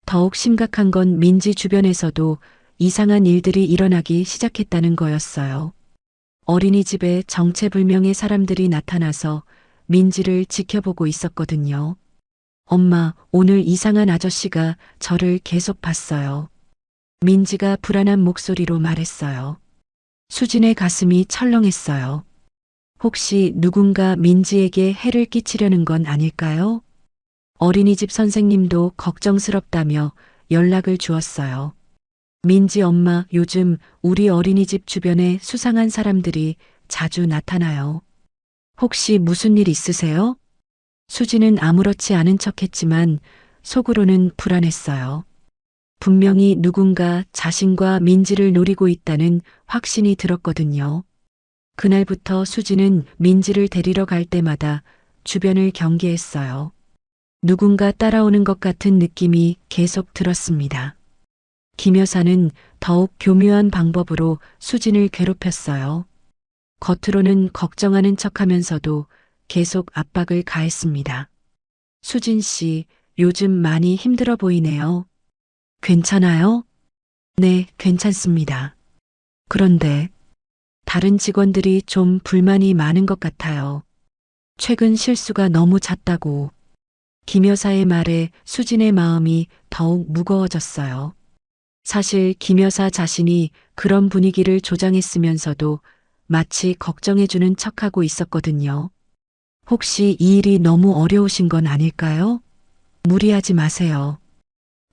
Speaker 2: 더욱 심각한 건 민지 주변에서도 이상한 일들이 일어나기 시작했다는 거였어요. 어린이집에 정체불명의 사람들이 나타나서 민지를 지켜보고 있었거든요. 엄마, 오늘 이상한 아저씨가 저를 계속 봤어요. 민지가 불안한 목소리로 말했어요. 수진의 가슴이 철렁했어요. 혹시 누군가 민지에게 해를 끼치려는 건 아닐까요? 어린이집 선생님도 걱정스럽다며 연락을 주었어요. 민지 엄마, 요즘 우리 어린이집 주변에 수상한 사람들이 자주 나타나요. 혹시 무슨 일 있으세요? 수지는 아무렇지 않은 척했지만 속으로는 불안했어요. 분명히 누군가 자신과 민지를 노리고 있다는 확신이 들었거든요. 그날부터 수지는 민지를 데리러 갈 때마다 주변을 경계했어요. 누군가 따라오는 것 같은 느낌이 계속 들었습니다. 김 여사는 더욱 교묘한 방법으로 수진을 괴롭혔어요. 겉으로는 걱정하는 척하면서도 계속 압박을 가했습니다. 수진 씨, 요즘 많이 힘들어 보이네요. 괜찮아요? 네, 괜찮습니다. 그런데 다른 직원들이 좀 불만이 많은 것 같아요. 최근 실수가 너무 잦다고. 김 여사의 말에 수진의 마음이 더욱 무거워졌어요. 사실 김 여사 자신이 그런 분위기를 조장했으면서도 마치 걱정해주는 척하고 있었거든요. 혹시 이 일이 너무 어려우신 건 아닐까요? 무리하지 마세요.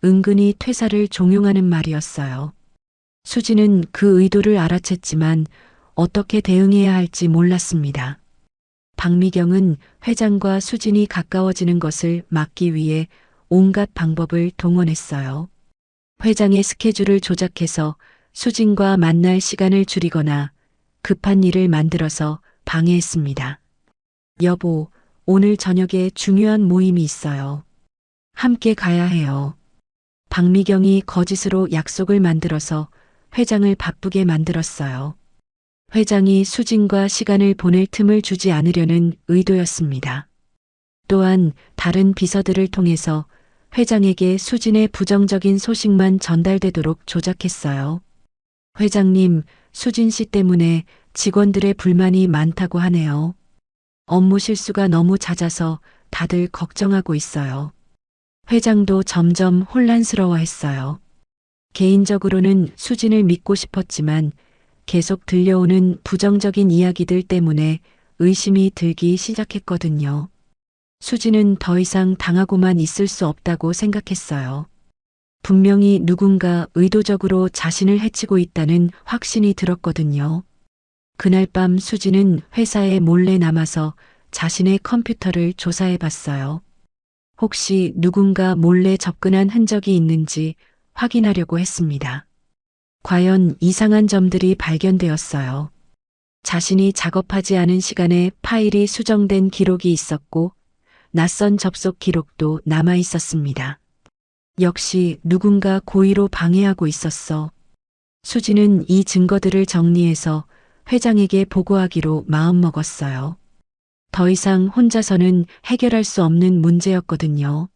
Speaker 2: 은근히 퇴사를 종용하는 말이었어요. 수지는 그 의도를 알아챘지만 어떻게 대응해야 할지 몰랐습니다. 박미경은 회장과 수진이 가까워지는 것을 막기 위해 온갖 방법을 동원했어요. 회장의 스케줄을 조작해서 수진과 만날 시간을 줄이거나 급한 일을 만들어서 방해했습니다. 여보, 오늘 저녁에 중요한 모임이 있어요. 함께 가야 해요. 박미경이 거짓으로 약속을 만들어서 회장을 바쁘게 만들었어요. 회장이 수진과 시간을 보낼 틈을 주지 않으려는 의도였습니다. 또한 다른 비서들을 통해서 회장에게 수진의 부정적인 소식만 전달되도록 조작했어요. 회장님, 수진 씨 때문에 직원들의 불만이 많다고 하네요. 업무 실수가 너무 잦아서 다들 걱정하고 있어요. 회장도 점점 혼란스러워했어요. 개인적으로는 수진을 믿고 싶었지만 계속 들려오는 부정적인 이야기들 때문에 의심이 들기 시작했거든요. 수진은 더 이상 당하고만 있을 수 없다고 생각했어요. 분명히 누군가 의도적으로 자신을 해치고 있다는 확신이 들었거든요. 그날 밤 수진은 회사에 몰래 남아서 자신의 컴퓨터를 조사해 봤어요. 혹시 누군가 몰래 접근한 흔적이 있는지 확인하려고 했습니다. 과연 이상한 점들이 발견되었어요. 자신이 작업하지 않은 시간에 파일이 수정된 기록이 있었고 낯선 접속 기록도 남아 있었습니다. 역시 누군가 고의로 방해하고 있었어. 수지는 이 증거들을 정리해서 회장에게 보고하기로 마음먹었어요. 더 이상 혼자서는 해결할 수 없는 문제였거든요.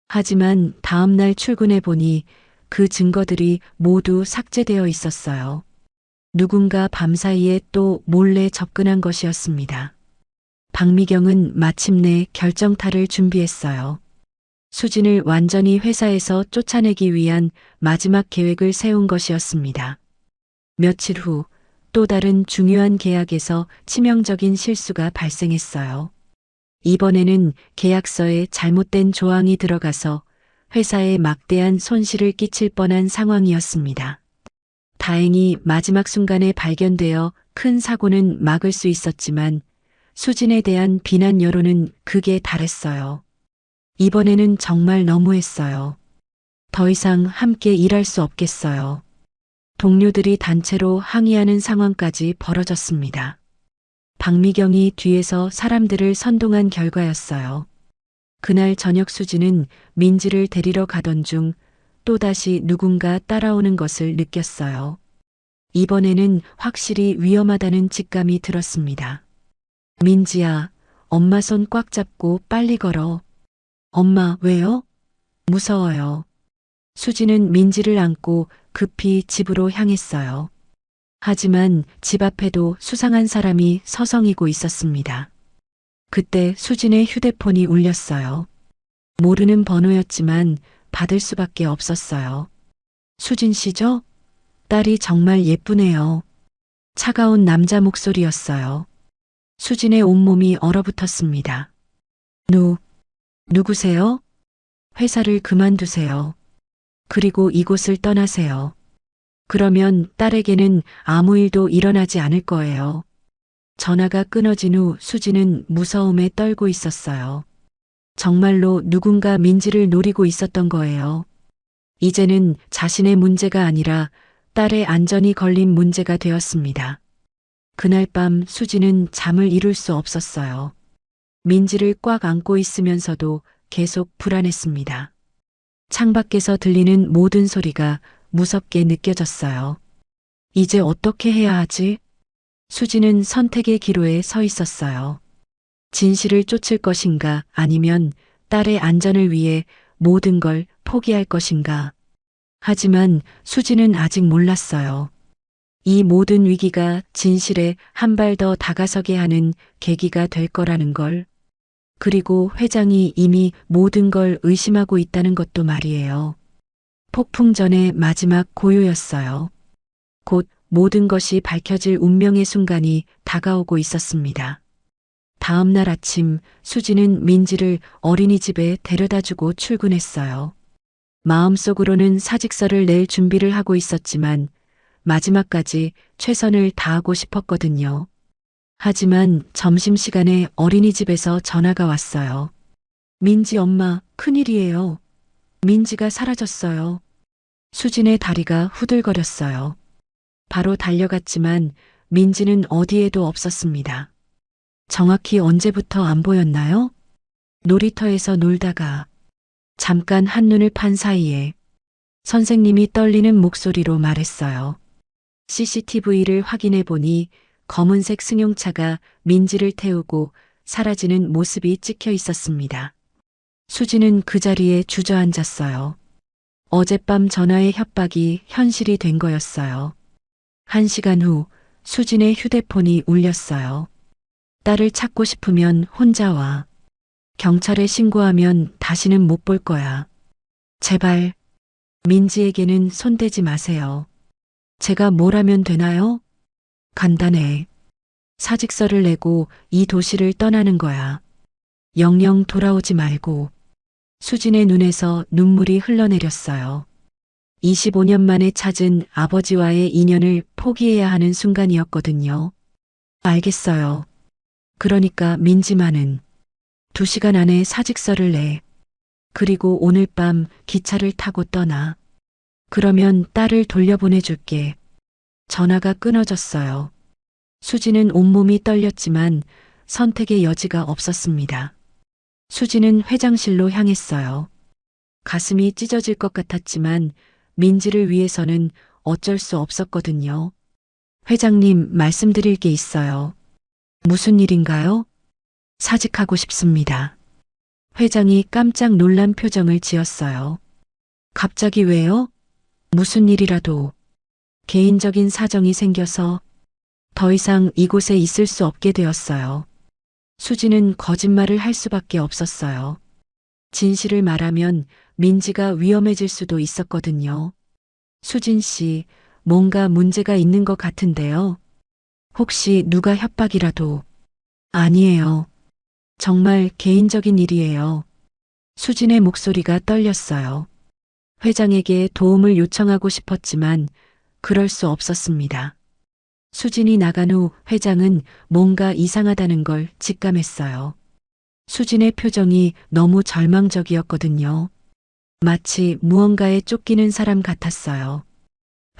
Speaker 2: 하지만 다음 날 출근해 보니 그 증거들이 모두 삭제되어 있었어요. 누군가 밤사이에 또 몰래 접근한 것이었습니다. 박미경은 마침내 결정타를 준비했어요. 수진을 완전히 회사에서 쫓아내기 위한 마지막 계획을 세운 것이었습니다. 며칠 후 또 다른 중요한 계약에서 치명적인 실수가 발생했어요. 이번에는 계약서에 잘못된 조항이 들어가서 회사에 막대한 손실을 끼칠 뻔한 상황이었습니다. 다행히 마지막 순간에 발견되어 큰 사고는 막을 수 있었지만 수진에 대한 비난 여론은 극에 달했어요. 이번에는 정말 너무했어요. 더 이상 함께 일할 수 없겠어요. 동료들이 단체로 항의하는 상황까지 벌어졌습니다. 박미경이 뒤에서 사람들을 선동한 결과였어요. 그날 저녁 수진은 민지를 데리러 가던 중 또다시 누군가 따라오는 것을 느꼈어요. 이번에는 확실히 위험하다는 직감이 들었습니다. 민지야, 엄마 손 꽉 잡고 빨리 걸어. 엄마, 왜요? 무서워요. 수지는 민지를 안고 급히 집으로 향했어요. 하지만 집 앞에도 수상한 사람이 서성이고 있었습니다. 그때 수진의 휴대폰이 울렸어요. 모르는 번호였지만 받을 수밖에 없었어요. 수진 씨죠? 딸이 정말 예쁘네요. 차가운 남자 목소리였어요. 수진의 온몸이 얼어붙었습니다. 누구세요? 회사를 그만두세요. 그리고 이곳을 떠나세요. 그러면 딸에게는 아무 일도 일어나지 않을 거예요. 전화가 끊어진 후 수지는 무서움에 떨고 있었어요. 정말로 누군가 민지를 노리고 있었던 거예요. 이제는 자신의 문제가 아니라 딸의 안전이 걸린 문제가 되었습니다. 그날 밤 수지는 잠을 이룰 수 없었어요. 민지를 꽉 안고 있으면서도 계속 불안했습니다. 창밖에서 들리는 모든 소리가 무섭게 느껴졌어요. 이제 어떻게 해야 하지? 수지는 선택의 기로에 서 있었어요. 진실을 쫓을 것인가 아니면 딸의 안전을 위해 모든 걸 포기할 것인가. 하지만 수지는 아직 몰랐어요. 이 모든 위기가 진실에 한 발 더 다가서게 하는 계기가 될 거라는 걸. 그리고 회장이 이미 모든 걸 의심하고 있다는 것도 말이에요. 폭풍 전의 마지막 고요였어요. 곧 모든 것이 밝혀질 운명의 순간이 다가오고 있었습니다. 다음 날 아침 수지는 민지를 어린이집에 데려다주고 출근했어요. 마음속으로는 사직서를 낼 준비를 하고 있었지만 마지막까지 최선을 다하고 싶었거든요. 하지만 점심시간에 어린이집에서 전화가 왔어요. 민지 엄마, 큰일이에요. 민지가 사라졌어요. 수진의 다리가 후들거렸어요. 바로 달려갔지만 민지는 어디에도 없었습니다. 정확히 언제부터 안 보였나요? 놀이터에서 놀다가 잠깐 한눈을 판 사이에 선생님이 떨리는 목소리로 말했어요. CCTV를 확인해 보니 검은색 승용차가 민지를 태우고 사라지는 모습이 찍혀 있었습니다. 수지는 그 자리에 주저앉았어요. 어젯밤 전화의 협박이 현실이 된 거였어요. 1시간 후 수진의 휴대폰이 울렸어요. 딸을 찾고 싶으면 혼자 와. 경찰에 신고하면 다시는 못 볼 거야. 제발 민지에게는 손대지 마세요. 제가 뭘 하면 되나요? 간단해. 사직서를 내고 이 도시를 떠나는 거야. 영영 돌아오지 말고. 수진의 눈에서 눈물이 흘러내렸어요. 25년 만에 찾은 아버지와의 인연을 포기해야 하는 순간이었거든요. 알겠어요. 그러니까 민지만은 2시간 안에 사직서를 내. 그리고 오늘 밤 기차를 타고 떠나. 그러면 딸을 돌려보내줄게. 전화가 끊어졌어요. 수지는 온몸이 떨렸지만 선택의 여지가 없었습니다. 수지는 회장실로 향했어요. 가슴이 찢어질 것 같았지만 민지를 위해서는 어쩔 수 없었거든요. 회장님, 말씀드릴 게 있어요. 무슨 일인가요? 사직하고 싶습니다. 회장이 깜짝 놀란 표정을 지었어요. 갑자기 왜요? 무슨 일이라도. 개인적인 사정이 생겨서 더 이상 이곳에 있을 수 없게 되었어요. 수지는 거짓말을 할 수밖에 없었어요. 진실을 말하면 민지가 위험해질 수도 있었거든요. 수진 씨, 뭔가 문제가 있는 것 같은데요. 혹시 누가 협박이라도. 아니에요. 정말 개인적인 일이에요. 수진의 목소리가 떨렸어요. 회장에게 도움을 요청하고 싶었지만 그럴 수 없었습니다. 수진이 나간 후 회장은 뭔가 이상하다는 걸 직감했어요. 수진의 표정이 너무 절망적이었거든요. 마치 무언가에 쫓기는 사람 같았어요.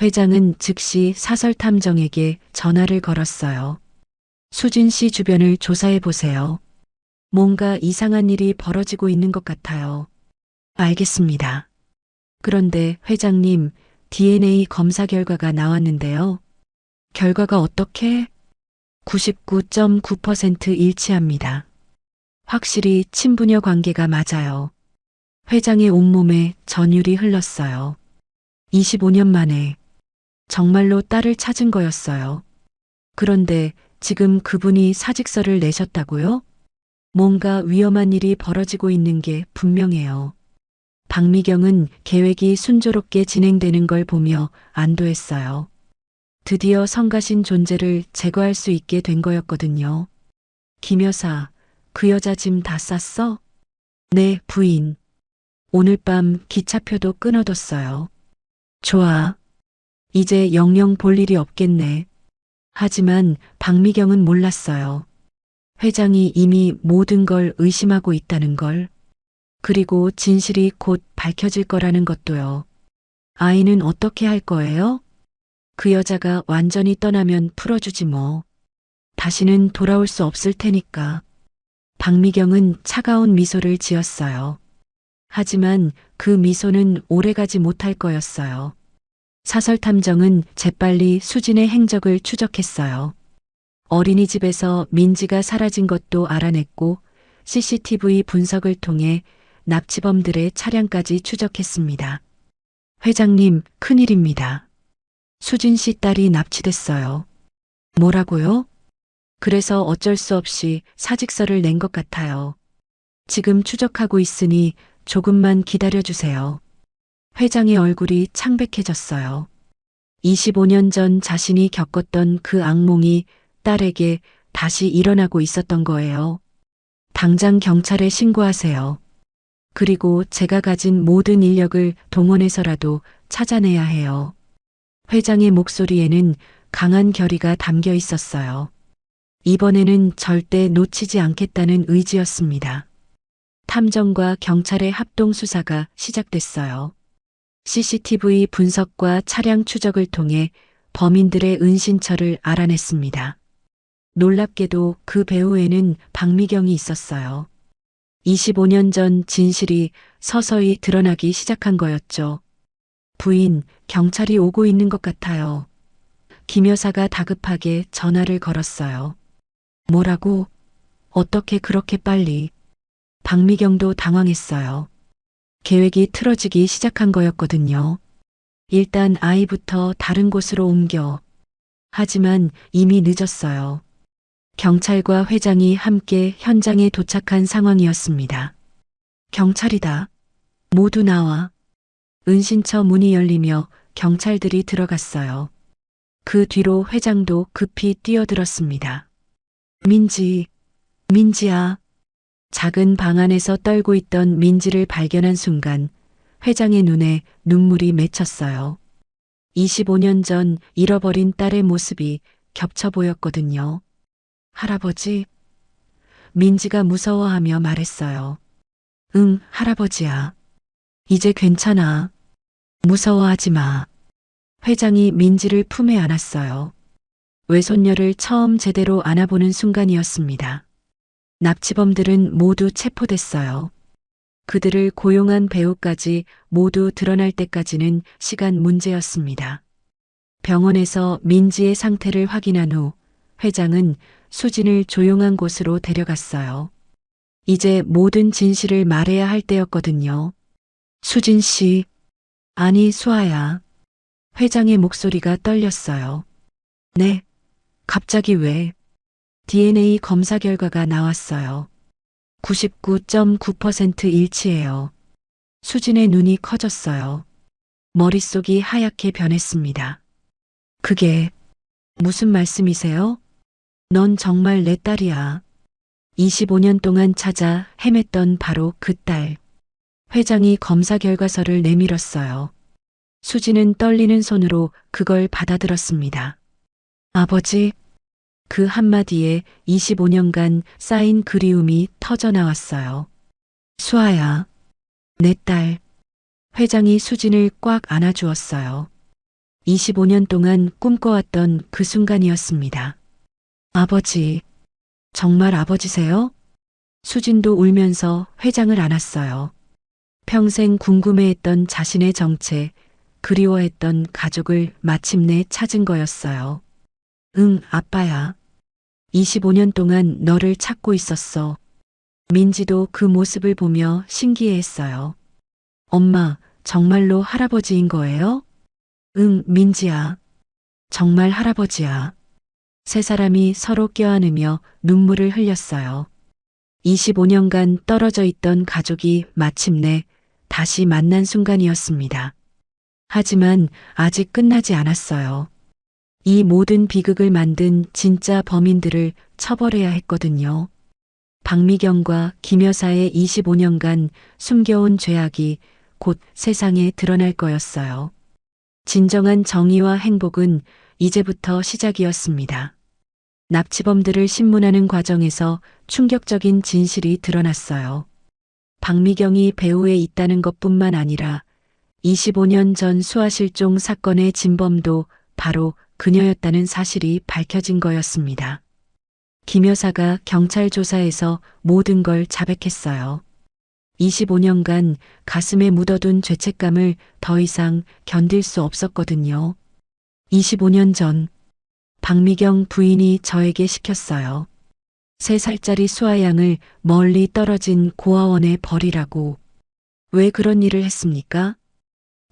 Speaker 2: 회장은 즉시 사설탐정에게 전화를 걸었어요. 수진 씨 주변을 조사해 보세요. 뭔가 이상한 일이 벌어지고 있는 것 같아요. 알겠습니다. 그런데 회장님, DNA 검사 결과가 나왔는데요. 결과가 어떻게? 99.9% 일치합니다. 확실히 친부녀 관계가 맞아요. 회장의 온몸에 전율이 흘렀어요. 25년 만에 정말로 딸을 찾은 거였어요. 그런데 지금 그분이 사직서를 내셨다고요? 뭔가 위험한 일이 벌어지고 있는 게 분명해요. 박미경은 계획이 순조롭게 진행되는 걸 보며 안도했어요. 드디어 성가신 존재를 제거할 수 있게 된 거였거든요. 김 여사, 그 여자 짐 다 쌌어? 네, 부인. 오늘 밤 기차표도 끊어뒀어요. 좋아. 이제 영영 볼 일이 없겠네. 하지만 박미경은 몰랐어요. 회장이 이미 모든 걸 의심하고 있다는 걸. 그리고 진실이 곧 밝혀질 거라는 것도요. 아이는 어떻게 할 거예요? 그 여자가 완전히 떠나면 풀어주지 뭐. 다시는 돌아올 수 없을 테니까. 박미경은 차가운 미소를 지었어요. 하지만 그 미소는 오래가지 못할 거였어요. 사설탐정은 재빨리 수진의 행적을 추적했어요. 어린이집에서 민지가 사라진 것도 알아냈고 CCTV 분석을 통해 납치범들의 차량까지 추적했습니다. 회장님, 큰일입니다. 수진 씨 딸이 납치됐어요. 뭐라고요? 그래서 어쩔 수 없이 사직서를 낸 것 같아요. 지금 추적하고 있으니 조금만 기다려주세요. 회장의 얼굴이 창백해졌어요. 25년 전 자신이 겪었던 그 악몽이 딸에게 다시 일어나고 있었던 거예요. 당장 경찰에 신고하세요. 그리고 제가 가진 모든 인력을 동원해서라도 찾아내야 해요. 회장의 목소리에는 강한 결의가 담겨 있었어요. 이번에는 절대 놓치지 않겠다는 의지였습니다. 탐정과 경찰의 합동 수사가 시작됐어요. CCTV 분석과 차량 추적을 통해 범인들의 은신처를 알아냈습니다. 놀랍게도 그 배후에는 박미경이 있었어요. 25년 전 진실이 서서히 드러나기 시작한 거였죠. 부인, 경찰이 오고 있는 것 같아요. 김 여사가 다급하게 전화를 걸었어요. 뭐라고? 어떻게 그렇게 빨리? 박미경도 당황했어요. 계획이 틀어지기 시작한 거였거든요. 일단 아이부터 다른 곳으로 옮겨. 하지만 이미 늦었어요. 경찰과 회장이 함께 현장에 도착한 상황이었습니다. 경찰이다. 모두 나와. 은신처 문이 열리며 경찰들이 들어갔어요. 그 뒤로 회장도 급히 뛰어들었습니다. 민지야. 작은 방 안에서 떨고 있던 민지를 발견한 순간 회장의 눈에 눈물이 맺혔어요. 25년 전 잃어버린 딸의 모습이 겹쳐 보였거든요. 할아버지? 민지가 무서워하며 말했어요. 응, 할아버지야. 이제 괜찮아. 무서워하지 마. 회장이 민지를 품에 안았어요. 외손녀를 처음 제대로 안아보는 순간이었습니다. 납치범들은 모두 체포됐어요. 그들을 고용한 배우까지 모두 드러날 때까지는 시간 문제였습니다. 병원에서 민지의 상태를 확인한 후 회장은 수진을 조용한 곳으로 데려갔어요. 이제 모든 진실을 말해야 할 때였거든요. 수진 씨. 아니, 수아야. 회장의 목소리가 떨렸어요. 네. 갑자기 왜? DNA 검사 결과가 나왔어요. 99.9% 일치해요. 수진의 눈이 커졌어요. 머릿속이 하얗게 변했습니다. 그게 무슨 말씀이세요? 넌 정말 내 딸이야. 25년 동안 찾아 헤맸던 바로 그 딸. 회장이 검사 결과서를 내밀었어요. 수진은 떨리는 손으로 그걸 받아들었습니다. 아버지, 그 한마디에 25년간 쌓인 그리움이 터져나왔어요. 수아야, 내 딸. 회장이 수진을 꽉 안아주었어요. 25년 동안 꿈꿔왔던 그 순간이었습니다. 아버지, 정말 아버지세요? 수진도 울면서 회장을 안았어요. 평생 궁금해했던 자신의 정체, 그리워했던 가족을 마침내 찾은 거였어요. 응, 아빠야. 25년 동안 너를 찾고 있었어. 민지도 그 모습을 보며 신기해했어요. 엄마, 정말로 할아버지인 거예요? 응, 민지야. 정말 할아버지야. 세 사람이 서로 껴안으며 눈물을 흘렸어요. 25년간 떨어져 있던 가족이 마침내 다시 만난 순간이었습니다. 하지만 아직 끝나지 않았어요. 이 모든 비극을 만든 진짜 범인들을 처벌해야 했거든요. 박미경과 김 여사의 25년간 숨겨온 죄악이 곧 세상에 드러날 거였어요. 진정한 정의와 행복은 이제부터 시작이었습니다. 납치범들을 신문하는 과정에서 충격적인 진실이 드러났어요. 박미경이 배후에 있다는 것뿐만 아니라 25년 전 수아 실종 사건의 진범도 바로 그녀였다는 사실이 밝혀진 거였습니다. 김 여사가 경찰 조사에서 모든 걸 자백했어요. 25년간 가슴에 묻어둔 죄책감을 더 이상 견딜 수 없었거든요. 25년 전 박미경 부인이 저에게 시켰어요. 3살짜리 수아 양을 멀리 떨어진 고아원에 버리라고. 왜 그런 일을 했습니까?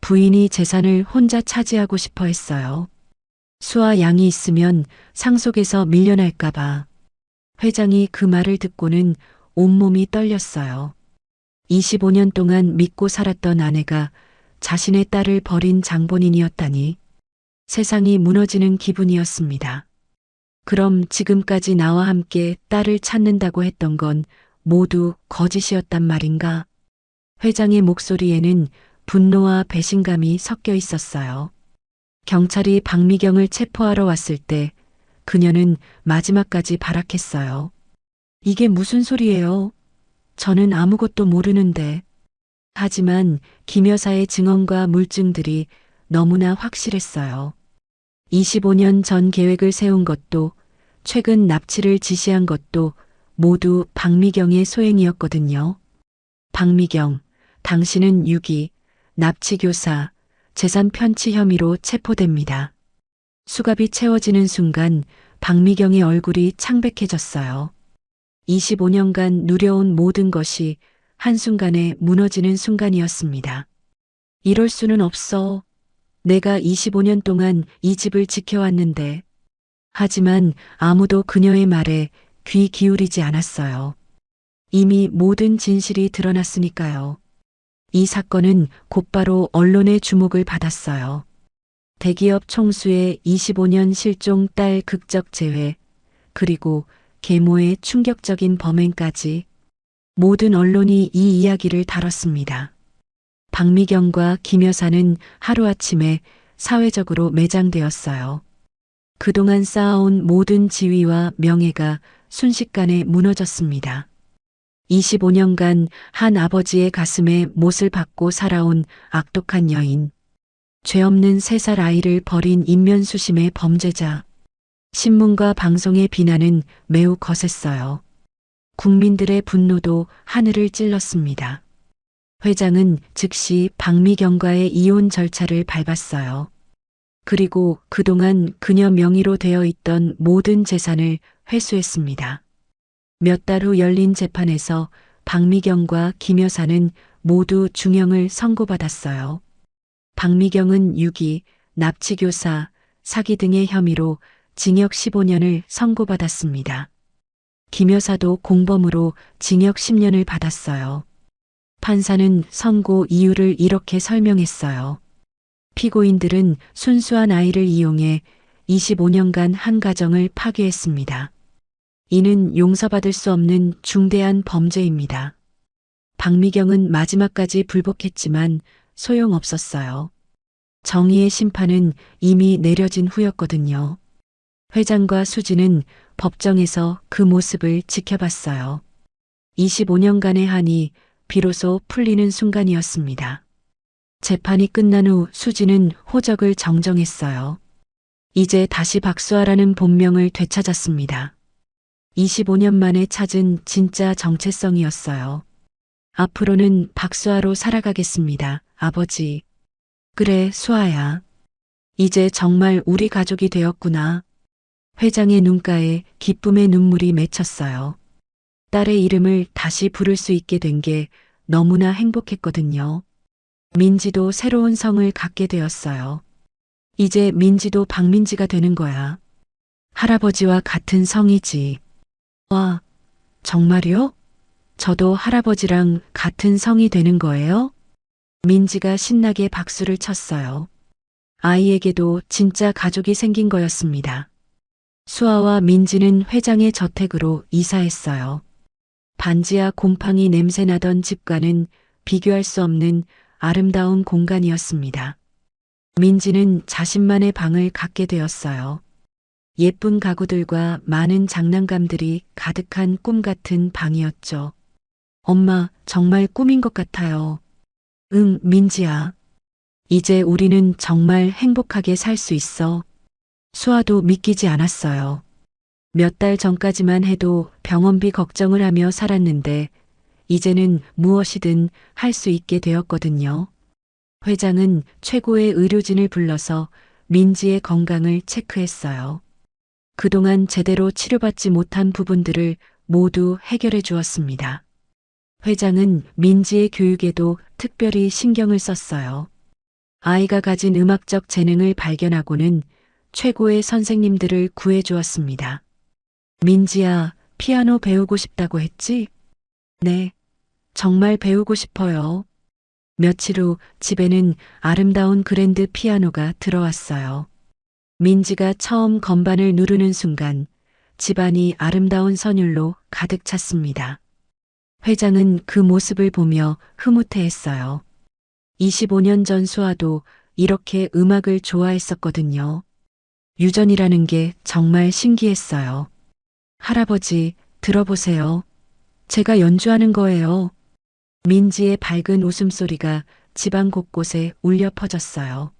Speaker 2: 부인이 재산을 혼자 차지하고 싶어 했어요. 수아 양이 있으면 상속에서 밀려날까봐. 회장이 그 말을 듣고는 온몸이 떨렸어요. 25년 동안 믿고 살았던 아내가 자신의 딸을 버린 장본인이었다니 세상이 무너지는 기분이었습니다. 그럼 지금까지 나와 함께 딸을 찾는다고 했던 건 모두 거짓이었단 말인가? 회장의 목소리에는 분노와 배신감이 섞여 있었어요. 경찰이 박미경을 체포하러 왔을 때 그녀는 마지막까지 발악했어요. 이게 무슨 소리예요? 저는 아무것도 모르는데. 하지만 김 여사의 증언과 물증들이 너무나 확실했어요. 25년 전 계획을 세운 것도 최근 납치를 지시한 것도 모두 박미경의 소행이었거든요. 박미경, 당신은 유기, 납치교사, 재산 편취 혐의로 체포됩니다. 수갑이 채워지는 순간 박미경의 얼굴이 창백해졌어요. 25년간 누려온 모든 것이 한순간에 무너지는 순간이었습니다. 이럴 수는 없어. 내가 25년 동안 이 집을 지켜왔는데. 하지만 아무도 그녀의 말에 귀 기울이지 않았어요. 이미 모든 진실이 드러났으니까요. 이 사건은 곧바로 언론의 주목을 받았어요. 대기업 총수의 25년 실종 딸 극적 재회, 그리고 계모의 충격적인 범행까지 모든 언론이 이 이야기를 다뤘습니다. 박미경과 김 여사는 하루아침에 사회적으로 매장되었어요. 그동안 쌓아온 모든 지위와 명예가 순식간에 무너졌습니다. 25년간 한 아버지의 가슴에 못을 박고 살아온 악독한 여인, 죄 없는 3살 아이를 버린 인면수심의 범죄자. 신문과 방송의 비난은 매우 거셌어요. 국민들의 분노도 하늘을 찔렀습니다. 회장은 즉시 박미경과의 이혼 절차를 밟았어요. 그리고 그동안 그녀 명의로 되어 있던 모든 재산을 회수했습니다. 몇 달 후 열린 재판에서 박미경과 김 여사는 모두 중형을 선고받았어요. 박미경은 유기, 납치교사, 사기 등의 혐의로 징역 15년을 선고받았습니다. 김 여사도 공범으로 징역 10년을 받았어요. 판사는 선고 이유를 이렇게 설명했어요. 피고인들은 순수한 아이를 이용해 25년간 한 가정을 파괴했습니다. 이는 용서받을 수 없는 중대한 범죄입니다. 박미경은 마지막까지 불복했지만 소용없었어요. 정의의 심판은 이미 내려진 후였거든요. 회장과 수지는 법정에서 그 모습을 지켜봤어요. 25년간의 한이 비로소 풀리는 순간이었습니다. 재판이 끝난 후 수지는 호적을 정정했어요. 이제 다시 박수아라는 본명을 되찾았습니다. 25년 만에 찾은 진짜 정체성이었어요. 앞으로는 박수아로 살아가겠습니다, 아버지. 그래, 수아야. 이제 정말 우리 가족이 되었구나. 회장의 눈가에 기쁨의 눈물이 맺혔어요. 딸의 이름을 다시 부를 수 있게 된 게 너무나 행복했거든요. 민지도 새로운 성을 갖게 되었어요. 이제 민지도 박민지가 되는 거야. 할아버지와 같은 성이지. 와, 정말요? 저도 할아버지랑 같은 성이 되는 거예요? 민지가 신나게 박수를 쳤어요. 아이에게도 진짜 가족이 생긴 거였습니다. 수아와 민지는 회장의 저택으로 이사했어요. 반지하 곰팡이 냄새나던 집과는 비교할 수 없는 아름다운 공간이었습니다. 민지는 자신만의 방을 갖게 되었어요. 예쁜 가구들과 많은 장난감들이 가득한 꿈 같은 방이었죠. 엄마, 정말 꿈인 것 같아요. 응, 민지야. 이제 우리는 정말 행복하게 살 수 있어. 수아도 믿기지 않았어요. 몇 달 전까지만 해도 병원비 걱정을 하며 살았는데 이제는 무엇이든 할 수 있게 되었거든요. 회장은 최고의 의료진을 불러서 민지의 건강을 체크했어요. 그동안 제대로 치료받지 못한 부분들을 모두 해결해 주었습니다. 회장은 민지의 교육에도 특별히 신경을 썼어요. 아이가 가진 음악적 재능을 발견하고는 최고의 선생님들을 구해 주었습니다. 민지야, 피아노 배우고 싶다고 했지? 네, 정말 배우고 싶어요. 며칠 후 집에는 아름다운 그랜드 피아노가 들어왔어요. 민지가 처음 건반을 누르는 순간 집안이 아름다운 선율로 가득 찼습니다. 회장은 그 모습을 보며 흐뭇해했어요. 25년 전 수아도 이렇게 음악을 좋아했었거든요. 유전이라는 게 정말 신기했어요. 할아버지, 들어보세요. 제가 연주하는 거예요. 민지의 밝은 웃음소리가 집안 곳곳에 울려 퍼졌어요.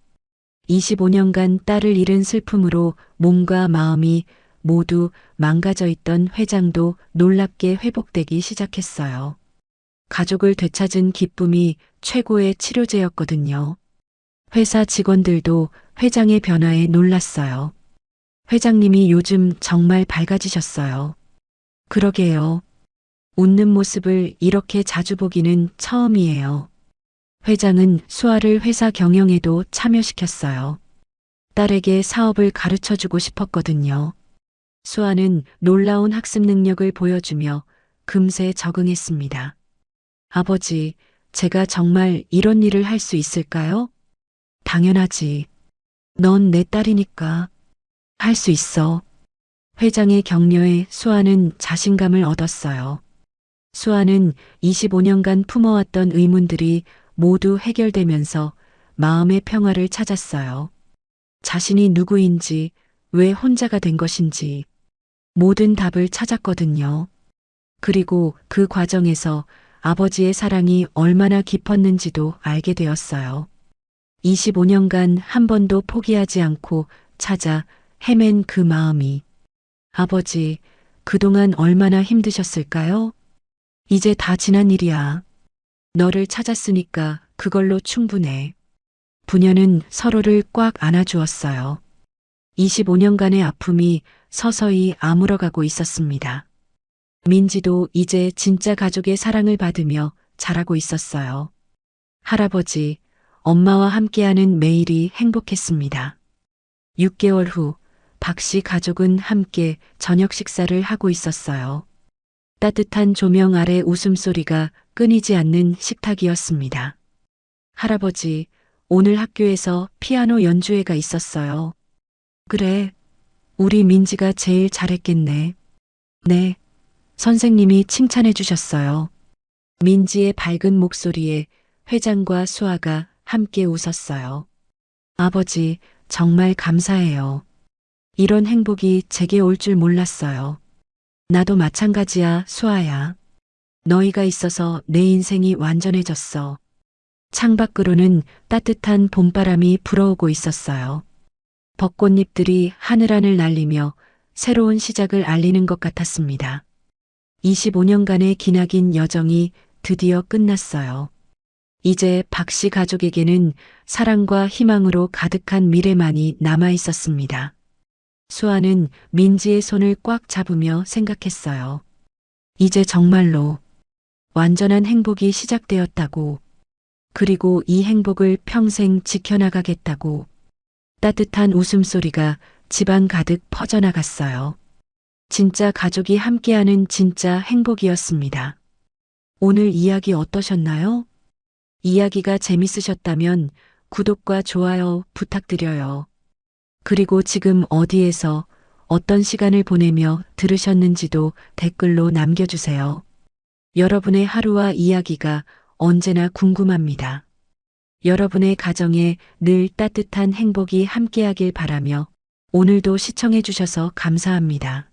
Speaker 2: 25년간 딸을 잃은 슬픔으로 몸과 마음이 모두 망가져 있던 회장도 놀랍게 회복되기 시작했어요. 가족을 되찾은 기쁨이 최고의 치료제였거든요. 회사 직원들도 회장의 변화에 놀랐어요. 회장님이 요즘 정말 밝아지셨어요. 그러게요. 웃는 모습을 이렇게 자주 보기는 처음이에요. 회장은 수아를 회사 경영에도 참여시켰어요. 딸에게 사업을 가르쳐주고 싶었거든요. 수아는 놀라운 학습 능력을 보여주며 금세 적응했습니다. 아버지, 제가 정말 이런 일을 할 수 있을까요? 당연하지. 넌 내 딸이니까. 할 수 있어. 회장의 격려에 수아는 자신감을 얻었어요. 수아는 25년간 품어왔던 의문들이 모두 해결되면서 마음의 평화를 찾았어요. 자신이 누구인지, 왜 혼자가 된 것인지 모든 답을 찾았거든요. 그리고 그 과정에서 아버지의 사랑이 얼마나 깊었는지도 알게 되었어요. 25년간 한 번도 포기하지 않고 찾아 헤맨 그 마음이. 아버지, 그동안 얼마나 힘드셨을까요? 이제 다 지난 일이야. 너를 찾았으니까 그걸로 충분해. 부녀는 서로를 꽉 안아주었어요. 25년간의 아픔이 서서히 아물어가고 있었습니다. 민지도 이제 진짜 가족의 사랑을 받으며 자라고 있었어요. 할아버지, 엄마와 함께하는 매일이 행복했습니다. 6개월 후, 박 씨 가족은 함께 저녁 식사를 하고 있었어요. 따뜻한 조명 아래 웃음소리가 끊이지 않는 식탁이었습니다. 할아버지, 오늘 학교에서 피아노 연주회가 있었어요. 그래, 우리 민지가 제일 잘했겠네. 네, 선생님이 칭찬해 주셨어요. 민지의 밝은 목소리에 회장과 수아가 함께 웃었어요. 아버지, 정말 감사해요. 이런 행복이 제게 올 줄 몰랐어요. 나도 마찬가지야, 수아야. 너희가 있어서 내 인생이 완전해졌어. 창밖으로는 따뜻한 봄바람이 불어오고 있었어요. 벚꽃잎들이 하늘하늘 날리며 새로운 시작을 알리는 것 같았습니다. 25년간의 기나긴 여정이 드디어 끝났어요. 이제 박 씨 가족에게는 사랑과 희망으로 가득한 미래만이 남아 있었습니다. 수아는 민지의 손을 꽉 잡으며 생각했어요. 이제 정말로 완전한 행복이 시작되었다고, 그리고 이 행복을 평생 지켜나가겠다고. 따뜻한 웃음소리가 집안 가득 퍼져나갔어요. 진짜 가족이 함께하는 진짜 행복이었습니다. 오늘 이야기 어떠셨나요? 이야기가 재밌으셨다면 구독과 좋아요 부탁드려요. 그리고 지금 어디에서 어떤 시간을 보내며 들으셨는지도 댓글로 남겨주세요. 여러분의 하루와 이야기가 언제나 궁금합니다. 여러분의 가정에 늘 따뜻한 행복이 함께하길 바라며 오늘도 시청해 주셔서 감사합니다.